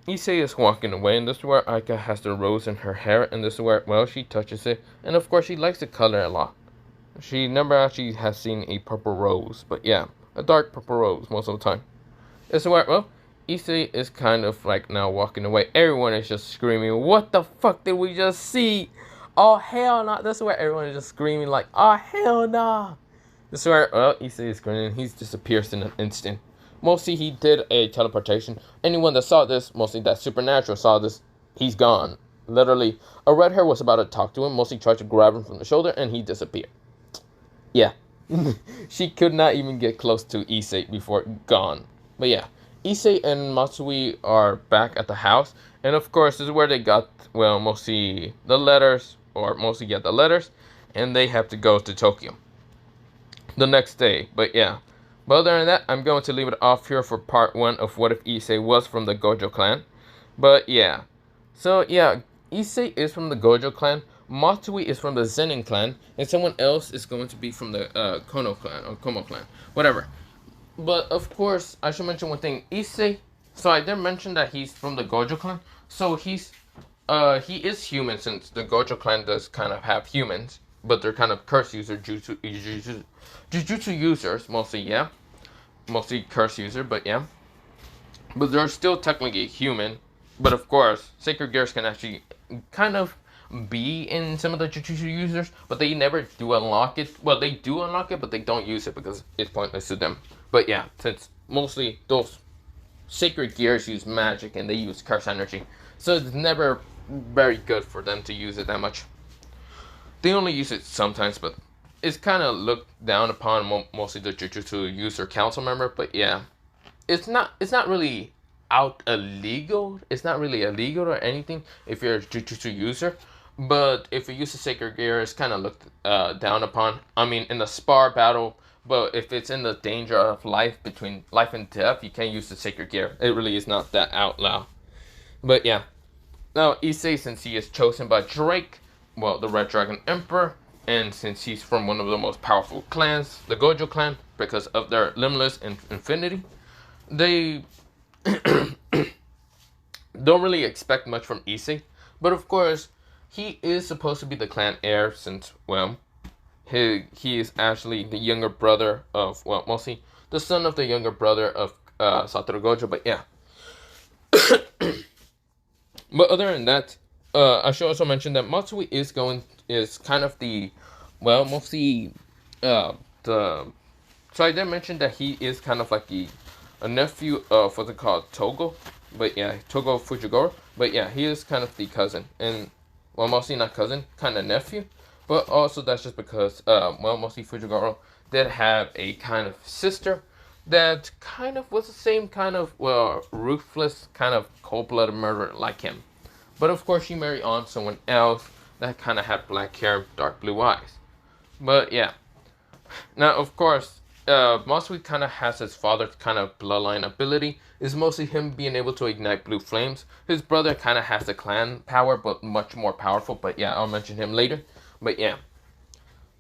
Issei is walking away, and this is where Aika has the rose in her hair, and this is where, well, she touches it. And of course, she likes the color a lot. She never actually has seen a purple rose, but yeah, a dark purple rose most of the time. This is where, well, Issei is kind of like now walking away. Everyone is just screaming, what the fuck did we just see? Oh, hell no. This is where everyone is just screaming like, oh, hell no. This is where, well, Issei is grinning. He disappears in an instant. Mostly he did a teleportation. Anyone that saw this, mostly that supernatural saw this, he's gone. Literally, a red hair was about to talk to him. Mostly tried to grab him from the shoulder and he disappeared. Yeah. She could not even get close to Issei before gone. But yeah. Issei and Matsui are back at the house, and of course this is where they got, well, mostly the letters, or mostly get the letters, and they have to go to Tokyo the next day. But yeah, but other than that, I'm going to leave it off here for part 1 of what if Issei was from the Gojo clan. But yeah, so yeah, Issei is from the Gojo clan, Matsui is from the Zenin clan, and someone else is going to be from the Kono clan, or Komo clan, whatever. But of course, I should mention one thing. Issei, so I did mention that he's from the Gojo clan. So he is human, since the Gojo clan does kind of have humans, but they're kind of curse jujutsu users mostly. Yeah, mostly curse user, but yeah. But they're still technically human. But of course, sacred gears can actually kind of be in some of the jujutsu users, but they never do unlock it. Well, they do unlock it, but they don't use it because it's pointless to them. But yeah, since mostly those sacred gears use magic and they use curse energy, so it's never very good for them to use it that much. They only use it sometimes, but it's kind of looked down upon mostly the Jujutsu user council member. But yeah, it's not really illegal. It's not really illegal or anything if you're a Jujutsu user. But if you use a sacred gear, it's kind of looked down upon. I mean, in the spar battle. But if it's in the danger of life, between life and death, you can't use the sacred gear. It really is not that outlaw. But yeah. Now, Issei, since he is chosen by Drake, well, the Red Dragon Emperor, and since he's from one of the most powerful clans, the Gojo clan, because of their limitless infinity, they don't really expect much from Issei. But of course, he is supposed to be the clan heir since, well, he is actually the younger brother of, well, mostly the son of the younger brother of Satoru Gojo, but yeah. But other than that, I should also mention that Matsui is kind of the, well, mostly, so I did mention that he is kind of like a nephew of what's it called, Togo, but yeah, Togo Fujigoro, but yeah, he is kind of the cousin, and, well, mostly not cousin, kind of nephew. But also that's just because, well, mostly Fujigoro did have a kind of sister that kind of was the same kind of, well, ruthless, kind of cold-blooded murderer like him. But of course she married on someone else that kind of had black hair, dark blue eyes. But yeah. Now, of course, Matsui kind of has his father's kind of bloodline ability. Is mostly him being able to ignite blue flames. His brother kind of has the clan power, but much more powerful. But yeah, I'll mention him later. But yeah.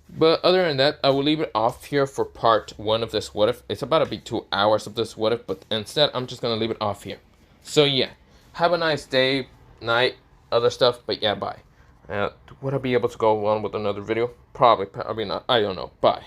But other than that, I will leave it off here for part 1 of this what if. It's about to be 2 hours of this what if, but instead I'm just going to leave it off here. So yeah, have a nice day, night, other stuff, but yeah, bye. Would I be able to go on with another video? Probably not. I don't know. Bye.